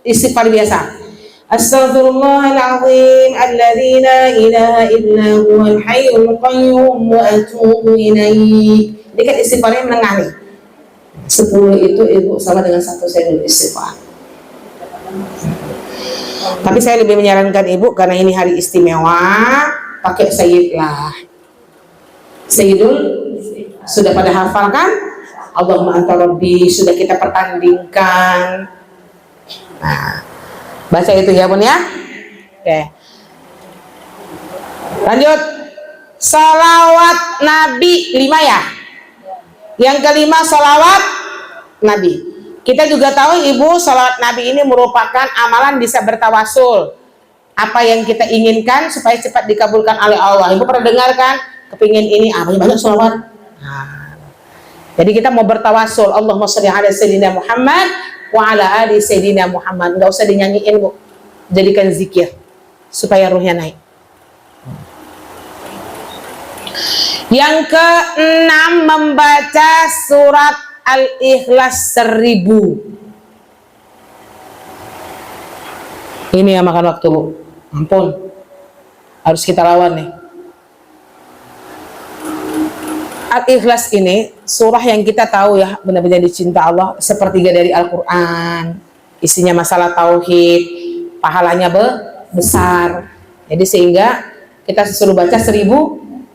istighfar biasa. Astaghfirullahaladzim alladzi la ilaha illa huwal hayyul qayyum wa atubu ilaih. Ini kan istighfarnya menengah nih. 10 itu Ibu sama dengan 1 sayyidul istighfar. Tapi saya lebih menyarankan Ibu, karena ini hari istimewa, pakai sayyid lah. Sayyidul sudah pada hafal kan? Allahumma anta rabbi sudah kita pertandingkan. Nah, baca itu ya Bun ya. Oke. Lanjut. Salawat Nabi 5 ya. Yang kelima salawat Nabi. Kita juga tahu Ibu, salawat Nabi ini merupakan amalan bisa bertawasul. Apa yang kita inginkan supaya cepat dikabulkan oleh Allah. Ibu pernah dengar kan? Kepingin ini, banyak salawat. Jadi kita mau bertawasul, Allahumma sholli ala sayyidina Muhammad wa ala ali sayyidina Muhammad. Enggak usah dinyanyiin, Bu. Jadikan zikir supaya ruhnya naik. Yang keenam, membaca surat Al-Ikhlas 1000. Ini yang makan waktu, Bu. Ampun. Harus kita lawan nih. Al-Ikhlas ini surah yang kita tahu ya, benar-benar dicinta Allah, sepertiga dari Al-Quran. Isinya masalah tauhid, pahalanya besar. Jadi sehingga kita disuruh baca 1000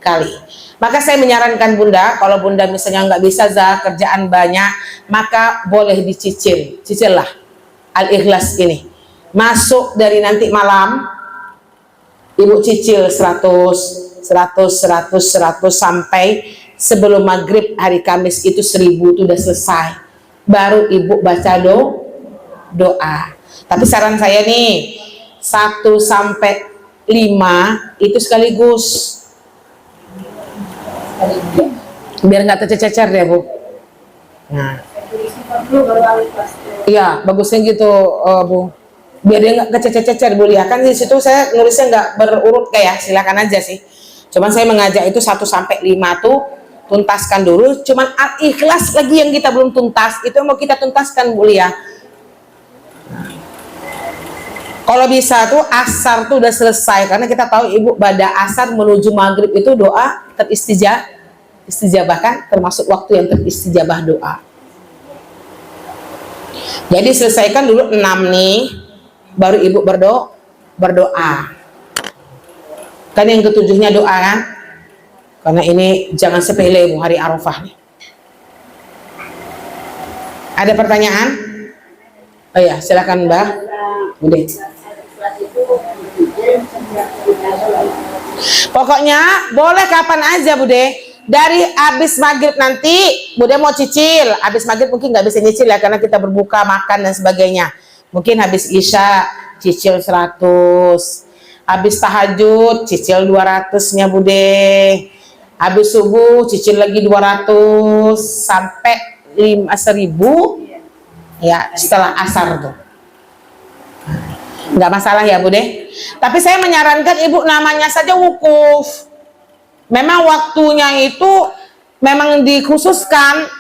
kali. Maka saya menyarankan Bunda, kalau Bunda misalnya nggak bisa kerjaan banyak, maka boleh dicicil. Cicillah Al-Ikhlas ini. Masuk dari nanti malam, Ibu cicil 100 sampai sebelum maghrib hari Kamis itu 1000 itu udah selesai. Baru Ibu baca doa. Tapi saran saya nih, 1 sampai 5 itu sekaligus. Biar nggak tercecer ya Bu. Nah, iya bagusnya gitu Bu. Biar dia nggak kececer-cecer Bu Lia. Kan di situ saya nulisnya nggak berurut kayak, silakan aja sih. Cuman saya mengajak itu 1 sampai 5 tuh tuntaskan dulu. Cuman Al-Ikhlas lagi yang kita belum tuntas, itu mau kita tuntaskan Bu Lia. Kalau bisa tuh asar tuh udah selesai, karena kita tahu Ibu pada asar menuju maghrib itu doa teristijabah kan, termasuk waktu yang teristijabah doa. Jadi selesaikan dulu 6 nih, baru Ibu berdoa. Kan yang ketujuhnya doa kan, karena ini jangan sepele Bu, hari Arafah nih. Ada pertanyaan? Oh ya, silakan Mbak. Udah. Pokoknya boleh kapan aja Bude. dari habis maghrib nanti Bude mau cicil, habis maghrib mungkin nggak bisa nyicil ya karena kita berbuka makan dan sebagainya. Mungkin habis isya cicil 100, habis tahajud cicil 200-nya Bude, habis subuh cicil lagi 200 sampai 1000 ya setelah asar tuh. Nggak masalah ya Bude. Tapi saya menyarankan ibu namanya saja wukuf. Memang waktunya itu memang dikhususkan.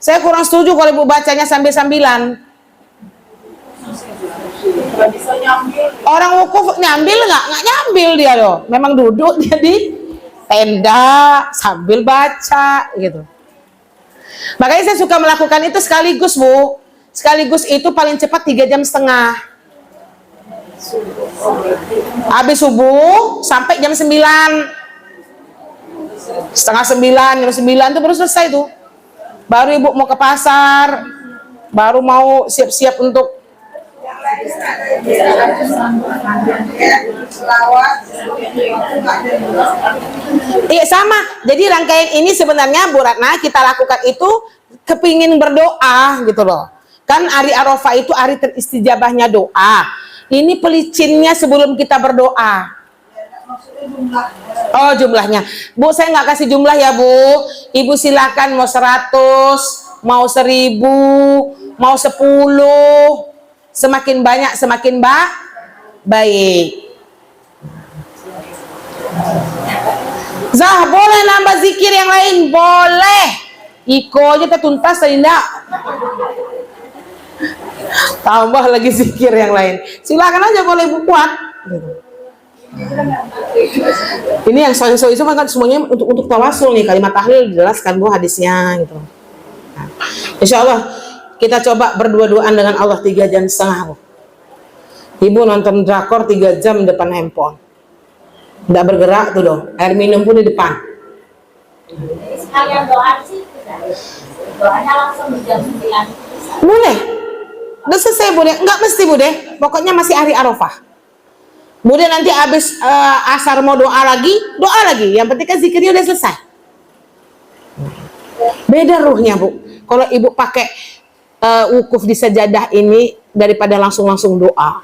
Saya kurang setuju kalau ibu bacanya sambil-sambilan. Orang wukuf nyambil nggak nyambil dia loh. Memang duduk dia di tenda sambil baca gitu. Makanya saya suka melakukan itu sekaligus Bu. Sekaligus itu paling cepat 3,5 jam. Habis subuh sampai jam 9, setengah 9, jam 9 itu baru selesai tuh. Baru ibu mau ke pasar, baru mau siap-siap untuk iya sama. Jadi rangkaian ini sebenarnya Bu Ratna kita lakukan itu kepingin berdoa gitu loh. Kan hari Arafah itu hari teristijabahnya doa. Ini pelicinnya sebelum kita berdoa. Oh jumlahnya. Bu saya nggak kasih jumlah ya Bu. Ibu silakan mau 100, mau 1000, mau 10. Semakin banyak semakin baik. Zah boleh nambah zikir yang lain? Boleh. Iko aja tuntas tadi enggak? Tambah lagi zikir yang lain. Silakan aja boleh Bu kuat. Ini yang soal-soal itu kan semuanya untuk tawasul nih, kalimat tahlil dijelaskan Bu hadisnya gitu. Nah, insya Allah kita coba berdua-duaan dengan Allah 3,5 jam Bu. Ibu nonton drakor 3 jam depan handphone. Nggak bergerak tuh dong. Air minum pun di depan. Sekalian doa sih. Doanya langsung di jam 9. Boleh. Udah selesai Bude. Nggak mesti Bude. Pokoknya masih hari Arafah. Bude nanti habis asar mau doa lagi. Yang penting kan zikirnya udah selesai. Beda ruhnya Bu. Kalau ibu pakai wukuf di sajadah ini daripada langsung doa.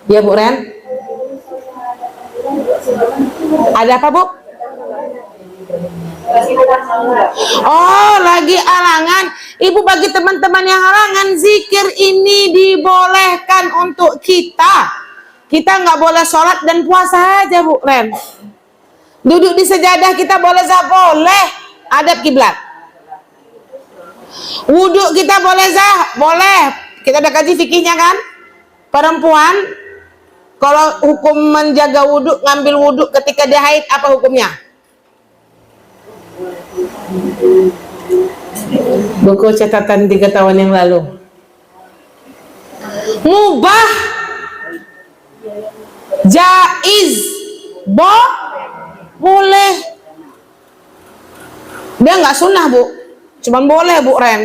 Ya Bu Ren? Ada apa Bu? Oh lagi halangan. Ibu bagi teman-teman yang halangan, zikir ini dibolehkan untuk kita. Kita nggak boleh sholat dan puasa aja Bu Ren. Duduk di sejadah kita boleh boleh. Adab kiblat. Wudhu kita boleh boleh. Kita udah kaji fikihnya kan. Perempuan kalau hukum menjaga wudhu, ngambil wudhu ketika dia haid apa hukumnya? Buku catatan 3 tahun yang lalu. Mubah, jaiz, boleh. Dia nggak sunnah Bu, cuman boleh Bu Ren.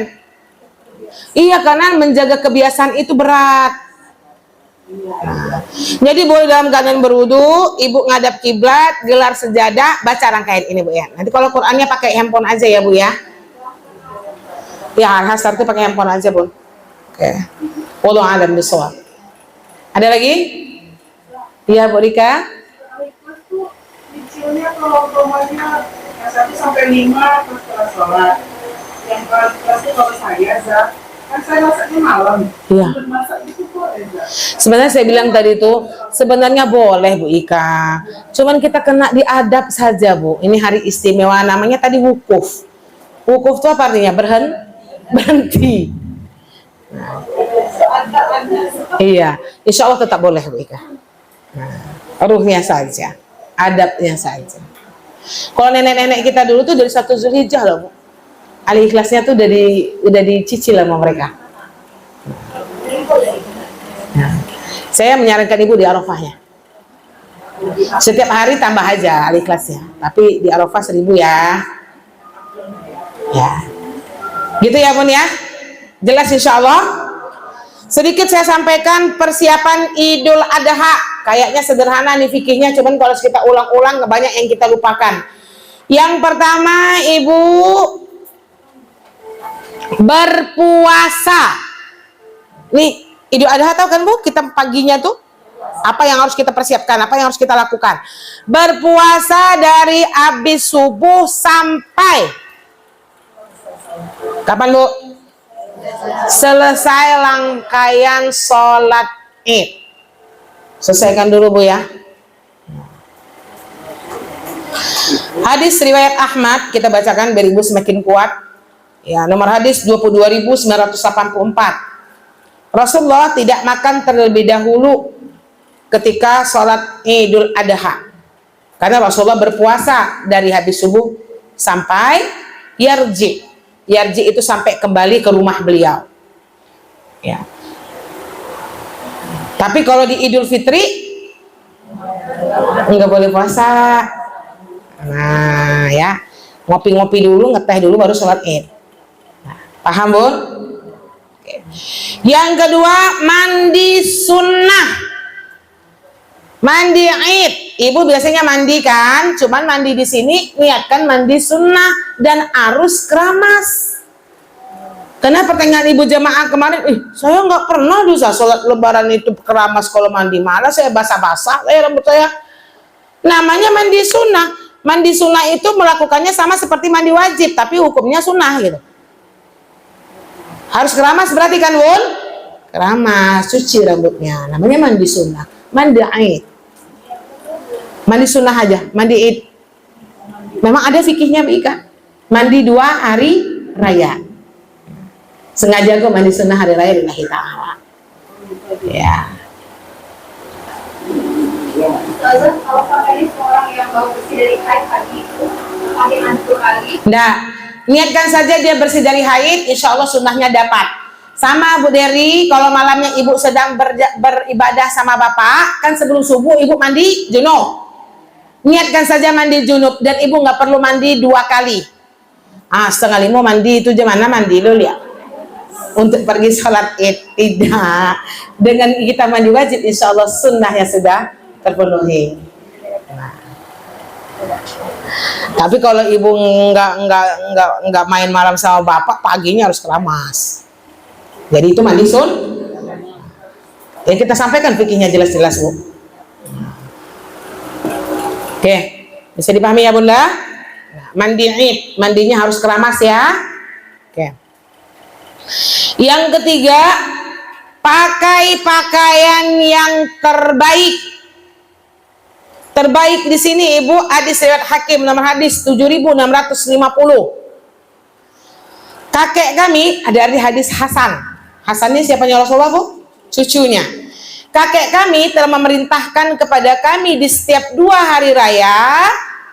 Iya karena menjaga kebiasaan itu berat. Nah, jadi boleh dalam keadaan berwudu, ibu ngadap kiblat, gelar sejadah, baca rangkaian ini Bu ya. Nanti kalau Qurannya pakai handphone aja ya Bu ya. Ya Al-Hasar itu pakai handphone aja Bu. Oke. Wallahu a'lam bishawab. Ada lagi? Iya Bu Rika. Kecilnya kalau umpamanya yang 1 sampai 5 terus setelah sholat. Yang kelasnya kalau saya kan saya masaknya malam. Iya. Masak itu boleh Sebenarnya saya bilang tadi itu sebenarnya boleh Bu Ika. Cuman kita kena diadab saja Bu. Ini hari istimewa namanya tadi wukuf. Wukuf itu apa artinya? Berhenti. Nah. Iya, insya Allah tetap boleh Bu Ika. Nah, ruhnya saja, adabnya saja. Kalau nenek-nenek kita dulu tuh dari 1 Zulhijjah loh Bu. Al-Ikhlasnya tuh udah dicicil sama mereka. Nah, saya menyarankan ibu di Arafahnya. Setiap hari tambah aja Al-Ikhlasnya, tapi di Arafah 1000 ya. Ya, gitu ya Bun ya. Jelas insya Allah. Sedikit saya sampaikan persiapan Idul Adha. Kayaknya sederhana nih fikihnya, cuman kalau kita ulang-ulang banyak yang kita lupakan. Yang pertama, Ibu berpuasa. Nih, Idul Adha tahu kan Bu, kita paginya tuh apa yang harus kita persiapkan, apa yang harus kita lakukan? Berpuasa dari habis subuh sampai kapan Bu? Selesai rangkaian sholat Id. Selesaikan dulu Bu ya. Hadis riwayat Ahmad kita bacakan biar Ibu semakin kuat. Ya, nomor hadis 22.984. Rasulullah tidak makan terlebih dahulu ketika sholat Idul Adha. Karena Rasulullah berpuasa dari habis subuh sampai yarji. Yarji itu sampai kembali ke rumah beliau. Ya. Tapi kalau di Idul Fitri nggak boleh puasa. Nah ya, ngopi-ngopi dulu, ngeteh dulu baru sholat Id. Nah, paham Bun? Oke. Yang kedua, mandi sunnah. Mandi Id. Ibu biasanya mandi kan, cuman mandi di sini niatkan mandi sunnah dan arus keramas. Karena pertanyaan Ibu jamaah kemarin, saya nggak pernah bisa sholat lebaran itu keramas kalau mandi, malah saya basah-basah rambut saya. Namanya mandi sunnah. Mandi sunnah itu melakukannya sama seperti mandi wajib, tapi hukumnya sunnah gitu. Harus keramas berarti kan Bun? Keramas, cuci rambutnya. Namanya mandi sunnah. Mandi Id. Mandi sunnah aja, mandi Id. Memang ada fikihnya Ika. Mandi 2 hari raya. Sengaja gue mandi sunnah hari raya lillahi ta'ala. Ya. Kalau pakai seorang yang baru bersih dari haid pagi itu pakai antur lagi. Nah, niatkan saja dia bersih dari haid, insya Allah sunnahnya dapat. Sama Bu Dery, kalau malamnya Ibu sedang beribadah sama Bapak, kan sebelum subuh Ibu mandi junub. Niatkan saja mandi junub dan Ibu nggak perlu mandi 2 kali. Setengah 5 mandi itu gimana mandi dulu ya? Untuk pergi sholat Id tidak. Dengan kita mandi wajib, insya Allah sunnahnya sudah terpenuhi. Nah. Tapi kalau Ibu nggak main malam sama Bapak, paginya harus keramas. Jadi itu mandi sun. Ya kita sampaikan fikihnya jelas-jelas Bu. Oke, bisa dipahami ya Bunda? Nah, mandi Id, mandinya harus keramas ya. Oke. Yang ketiga, pakai pakaian yang terbaik. Terbaik di sini Ibu, hadis riwayat Hakim nomor hadis 7650. Kakek kami, ada arti hadis Hasan. Hasan ini siapanya Rasulullah Bu? Cucunya. Kakek kami telah memerintahkan kepada kami di setiap 2 hari raya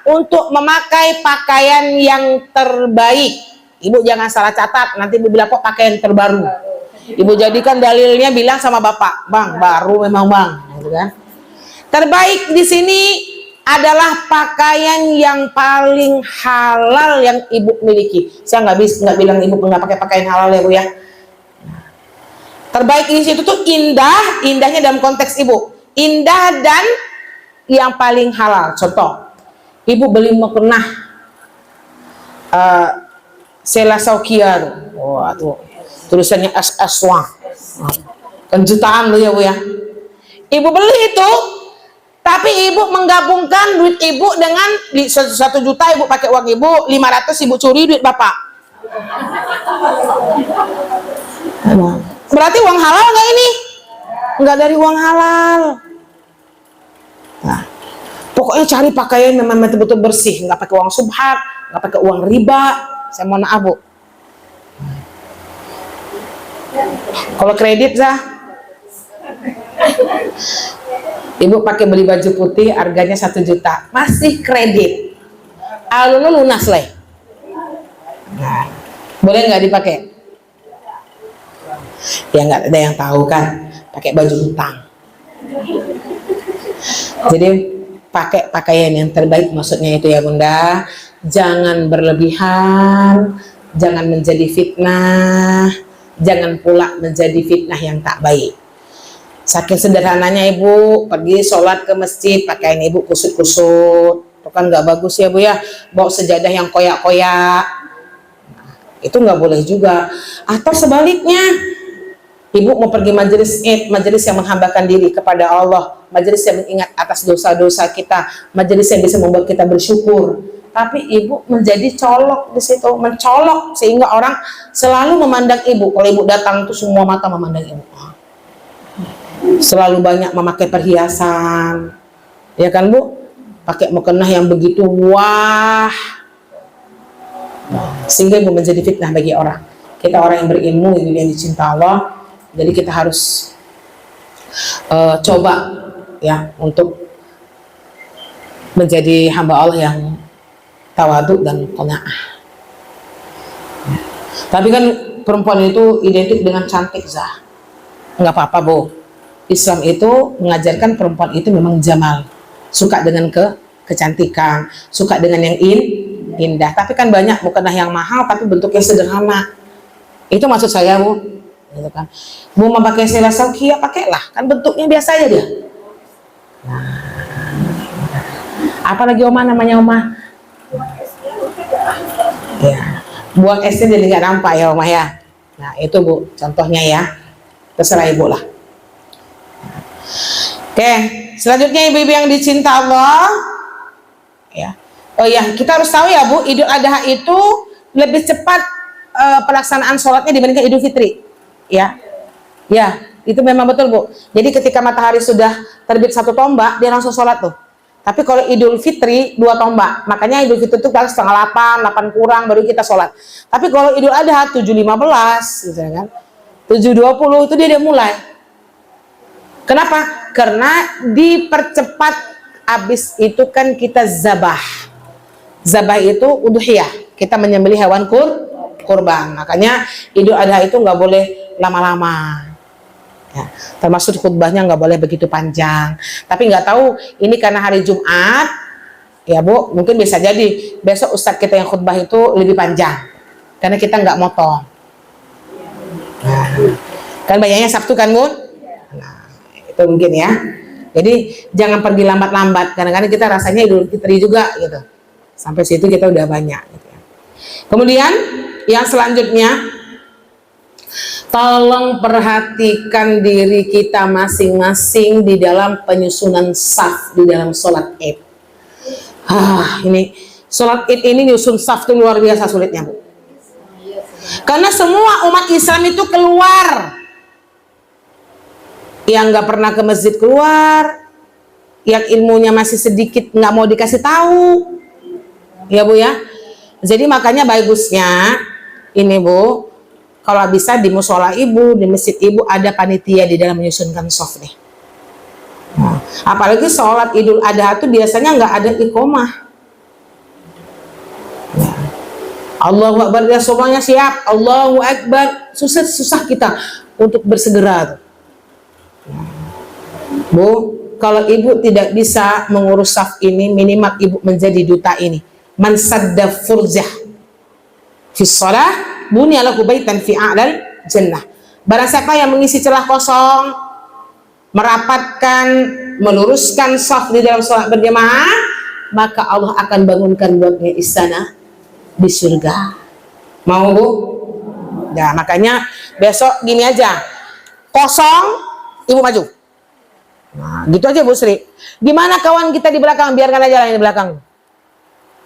untuk memakai pakaian yang terbaik. Ibu jangan salah catat, nanti Ibu bilang kok pakaian terbaru. Ibu jadikan dalilnya bilang sama Bapak, Bang, baru memang Bang, gitu kan? Terbaik di sini adalah pakaian yang paling halal yang Ibu miliki. Saya nggak bilang Ibu nggak pakai pakaian halal ya Bu ya. Terbaik di situ tuh indah, indahnya dalam konteks Ibu, indah dan yang paling halal. Contoh, Ibu beli mukena Sela Saukiar, wah tuh tulisannya aswang, kan jutaan loh ya Bu ya. Ibu beli itu, tapi Ibu menggabungkan duit Ibu dengan 1 juta Ibu pakai uang Ibu, 500 Ibu curi duit Bapak. Berarti uang halal nggak ini? Nggak dari uang halal. Nah, pokoknya cari pakaian memang betul-betul bersih, nggak pakai uang subhat, nggak pakai uang riba. Saya mohon maaf Bu. Kalau kredit Zah, Ibu pakai beli baju putih harganya 1 juta, masih kredit. Alun lunas lah. Nah, boleh nggak dipakai? Ya nggak ada yang tahu kan, pakai baju hutang. Jadi pakai pakaian yang terbaik maksudnya itu ya Bunda. Jangan berlebihan, jangan menjadi fitnah, jangan pula menjadi fitnah yang tak baik. Saking sederhananya Ibu pergi sholat ke masjid, pakaian Ibu kusut-kusut, Itu kan nggak bagus ya Bu ya, bawa sejadah yang koyak-koyak, itu nggak boleh juga. Atau sebaliknya, ibu mau pergi majelis Id, majelis yang menghambakan diri kepada Allah, majelis yang mengingat atas dosa-dosa kita, majelis yang bisa membuat kita bersyukur. Tapi ibu menjadi colok di situ, mencolok sehingga orang selalu memandang ibu. Kalau ibu datang tuh semua mata memandang ibu. Selalu banyak memakai perhiasan, ya kan Bu? Pakai mukena yang begitu wah, sehingga ibu menjadi fitnah bagi orang. Kita orang yang berilmu, yang dicinta Allah, jadi kita harus coba ya untuk menjadi hamba Allah yang tawadhu dan qanaah. Tapi kan perempuan itu identik dengan cantik, Zah. Nggak apa-apa Bu. Islam itu mengajarkan perempuan itu memang jamal, suka dengan kecantikan, suka dengan yang indah. Tapi kan banyak mukena yang mahal tapi bentuknya sederhana. Itu maksud saya Bu. Gitu kan. Mau memakai sela ya pakailah, kan bentuknya biasa aja dia. Nah, apalagi Oma namanya Oma? Ya, buang esnya jadi nggak nampak ya Oma ya. Nah itu Bu contohnya ya, terserah Ibu lah. Oke, selanjutnya ibu-ibu yang dicinta Allah, ya. Oh ya, kita harus tahu ya Bu, Idul Adha itu lebih cepat pelaksanaan sholatnya dibandingkan Idul Fitri, ya. Ya, itu memang betul Bu. Jadi ketika matahari sudah terbit 1 tombak, dia langsung sholat tuh. Tapi kalau Idul Fitri 2 tombak, makanya Idul Fitri itu kan 7:30, 8 kurang baru kita sholat. Tapi kalau Idul Adha 7:15, gitu kan, 7:20 itu dia udah mulai. Kenapa? Karena dipercepat, abis itu kan kita zabah. Zabah itu udhiyah, kita menyembelih hewan kurban. Makanya Idul Adha itu nggak boleh lama-lama. Ya, termasuk khutbahnya nggak boleh begitu panjang. Tapi nggak tahu ini karena hari Jumat, ya Bu, mungkin bisa jadi besok ustadz kita yang khutbah itu lebih panjang, karena kita nggak motong. Nah, kan banyaknya Sabtu kan Bu? Itu mungkin ya. Jadi jangan pergi lambat-lambat, kadang-kadang kita rasanya Idul Fitri juga gitu. Sampai situ kita udah banyak gitu ya. Kemudian yang selanjutnya, tolong perhatikan diri kita masing-masing di dalam penyusunan saf di dalam sholat Id. Ini sholat Id ini nyusun saf itu luar biasa sulitnya Bu. Karena semua umat Islam itu keluar. Yang nggak pernah ke masjid keluar, yang ilmunya masih sedikit nggak mau dikasih tahu, ya Bu ya. Jadi makanya bagusnya ini Bu, kalau bisa di musola ibu, di masjid ibu ada panitia di dalam menyusunkan shaf nih. Nah, apalagi sholat Idul Adha itu biasanya nggak ada iqomah. Ya. Allahu Akbar, ya semuanya siap. Allahu Akbar, susah kita untuk bersegera tuh. Bu, kalau ibu tidak bisa mengurus saf ini, minimal ibu menjadi duta ini. Man sadda furjah fi shalah bunya lahu baitan fi a'lal jannah. Barang siapa yang mengisi celah kosong, merapatkan, meluruskan saf di dalam salat berjamaah, maka Allah akan bangunkan buatnya istana di surga. Mau Bu? Ya, makanya besok gini aja. Kosong, ibu maju. Nah, gitu aja Bu Sri. Gimana kawan kita di belakang? Biarkan aja lah yang di belakang.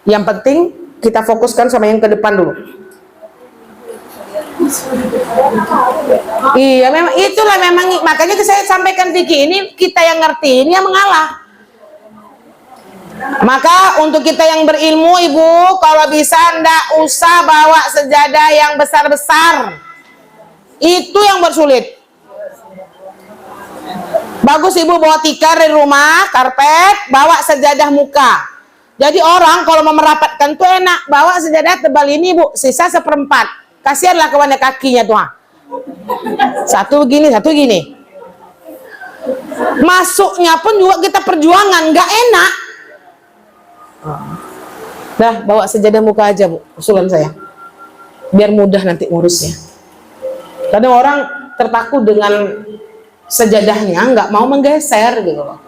Yang penting kita fokuskan sama yang ke depan dulu. Iya, memang itulah memang, makanya saya sampaikan Vicky, ini kita yang ngerti, ini yang mengalah. Maka untuk kita yang berilmu Ibu, kalau bisa ndak usah bawa sejadah yang besar-besar. Itu yang bersulit. Bagus Ibu bawa tikar dari rumah, karpet, bawa sejadah muka. Jadi orang kalau mau merapatkan tuh enak, bawa sejadah tebal ini Bu, sisa 1/4. Kasihanlah kawannya kakinya tuh. Satu gini, satu gini. Masuknya pun juga kita perjuangan, nggak enak. Dah, bawa sejadah muka aja Bu, usulan saya. Biar mudah nanti ngurusnya. Kadang orang terpaku dengan sejadahnya, nggak mau menggeser gitu loh.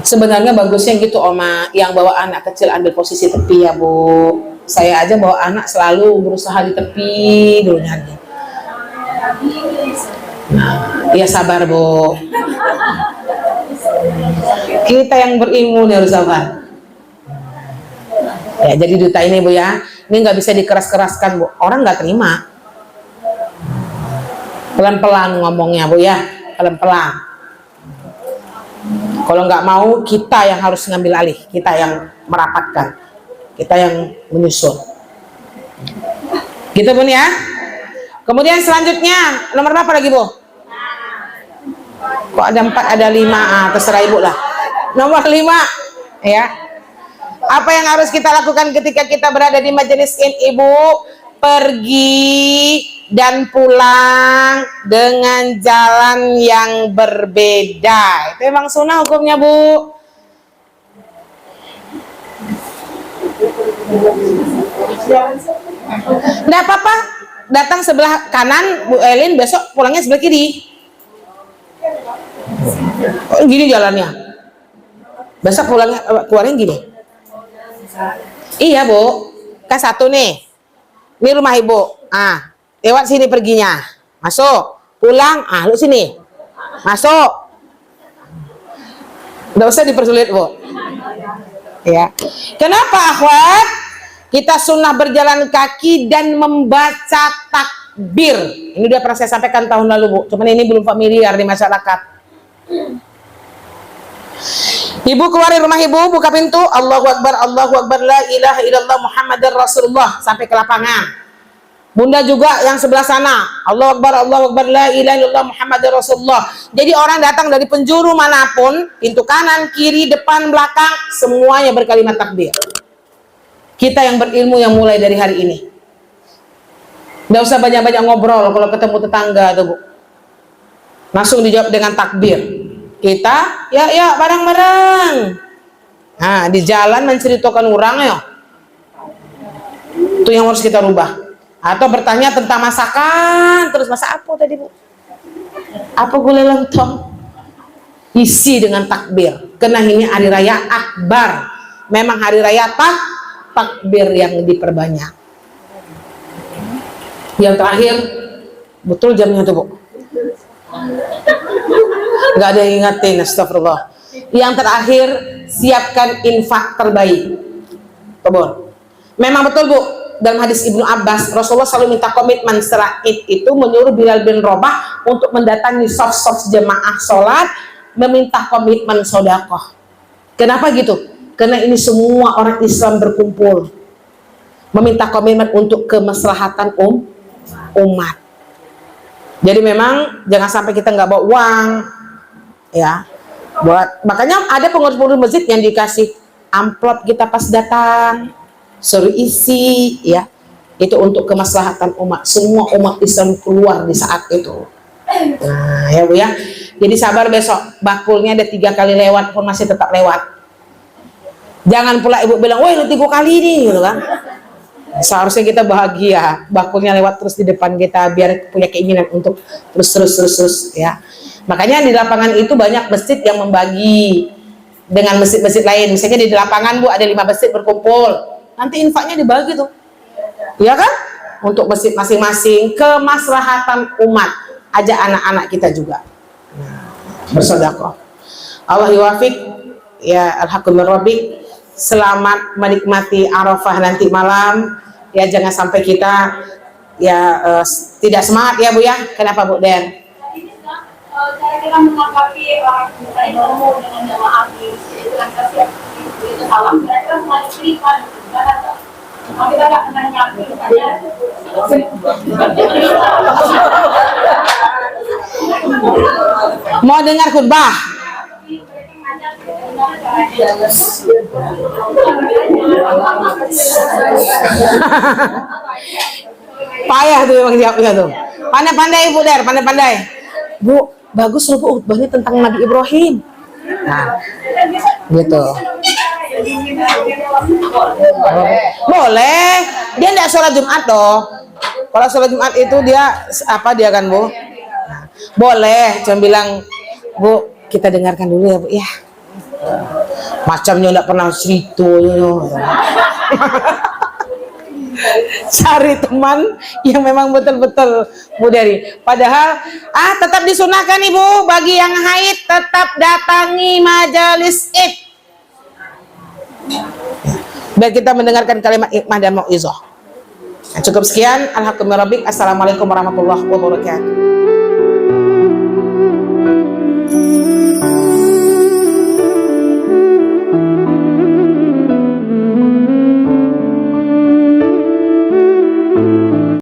Sebenarnya bagusnya gitu Oma, yang bawa anak kecil ambil posisi tepi ya Bu. Saya aja bawa anak selalu berusaha di tepi dulu nyari. Ya sabar Bu. Kita yang berilmu nih harus sabar. Ya jadi duta ini Bu ya, ini nggak bisa dikeras-keraskan Bu. Orang nggak terima. Pelan-pelan ngomongnya Bu ya, pelan-pelan. Kalau nggak mau, kita yang harus ngambil alih, kita yang merapatkan, kita yang menyusun. Gitu Bun ya. Kemudian selanjutnya nomor berapa lagi Bu? Kok ada 4 ada 5? Terserah Ibu lah. Nomor 5 ya. Apa yang harus kita lakukan ketika kita berada di majelis Ibu? Pergi dan pulang dengan jalan yang berbeda. Itu memang sunnah hukumnya Bu. Nggak apa-apa, datang sebelah kanan Bu Elin, besok pulangnya sebelah kiri. Oh, gini jalannya. Besok pulangnya keluarnya gini. Iya Bu, kan satu nih. Ini rumah Ibu. Lewat sini perginya. Masuk, pulang, lu sini. Masuk. Nggak usah dipersulit Bu. Ya. Kenapa akhwat? Kita sunnah berjalan kaki dan membaca takbir. Ini udah pernah saya sampaikan tahun lalu Bu. Cuman ini belum familiar di masyarakat. Ibu keluar dari rumah Ibu, buka pintu, Allahu Akbar, la ilaha illallah Muhammadar Rasulullah, sampai ke lapangan. Bunda juga yang sebelah sana, Allahu Akbar, la ilaha illallah Muhammadar Rasulullah. Jadi orang datang dari penjuru manapun, pintu kanan, kiri, depan, belakang, semuanya berkalimat takbir. Kita yang berilmu yang mulai dari hari ini. Nggak usah banyak-banyak ngobrol kalau ketemu tetangga tuh Bu. Langsung dijawab dengan takbir. Kita ya bareng-bareng. Nah, di jalan menceritakan orang ya. Itu yang harus kita rubah. Atau bertanya tentang masakan, terus masak apa tadi Bu? Apa gulai lontong? Isi dengan takbir. Karena ini hari raya akbar. Memang hari raya takbir yang diperbanyak. Yang terakhir, betul jamnya tuh Bu. Nggak ada yang ingatin, astagfirullah. Yang terakhir, siapkan infak terbaik. Kebun. Memang betul Bu, dalam hadis Ibnu Abbas, Rasulullah selalu minta komitmen setelah Id itu menyuruh Bilal bin Rabah untuk mendatangi saf-saf jemaah sholat, meminta komitmen sodakoh. Kenapa gitu? Karena ini semua orang Islam berkumpul, meminta komitmen untuk kemaslahatan umat. Jadi memang jangan sampai kita nggak bawa uang, ya. Makanya ada pengurus-pengurus masjid yang dikasih amplop kita pas datang, suruh isi, ya. Itu untuk kemaslahatan umat. Semua umat Islam keluar di saat itu. Nah, ya Bu ya. Jadi sabar, besok bakulnya ada 3 kali lewat pun masih tetap lewat. Jangan pula Ibu bilang, woi lu 3 kali nih, gitu kan. Seharusnya kita bahagia, bakulnya lewat terus di depan kita, biar punya keinginan untuk terus ya. Makanya di lapangan itu banyak masjid yang membagi dengan masjid-masjid lain. Misalnya di lapangan Bu ada 5 masjid berkumpul, nanti infaknya dibagi tuh, ya kan? Untuk masjid masing-masing, kemaslahatan umat. Ajak anak-anak kita juga bersedekah. Allah yuwafiq ya, alhamdulillah Rabbi. Selamat menikmati Arafah nanti malam. Ya jangan sampai kita ya tidak semangat ya Bu ya. Kenapa Bu Den? Cara kita menanggapi orang misalnya ngomong dengan jamaah di dengan kasihan itu salah. Kira-kira semuanya berikan. Kita nggak pernah nyampe misalnya. Mau dengar khutbah? Payah tuh emang jawabnya tuh. Pandai-pandai Bu Der, pandai-pandai. Bu, bagus loh Bu, khutbahnya tentang Nabi Ibrahim. Nah, gitu. Boleh. Dia enggak sholat Jumat toh. Kalau sholat Jumat itu dia apa dia kan Bu? Nah, Boleh, cuma bilang, Bu, kita dengarkan dulu ya Bu ya. Macamnya enggak pernah cerita cari teman yang memang betul-betul Bu Dery. Padahal tetap disunahkan Ibu, bagi yang haid tetap datangi majelis id biar kita mendengarkan kalimat hikmah dan mau'izah. Cukup sekian. Alhamdulillah. Assalamualaikum warahmatullahi wabarakatuh.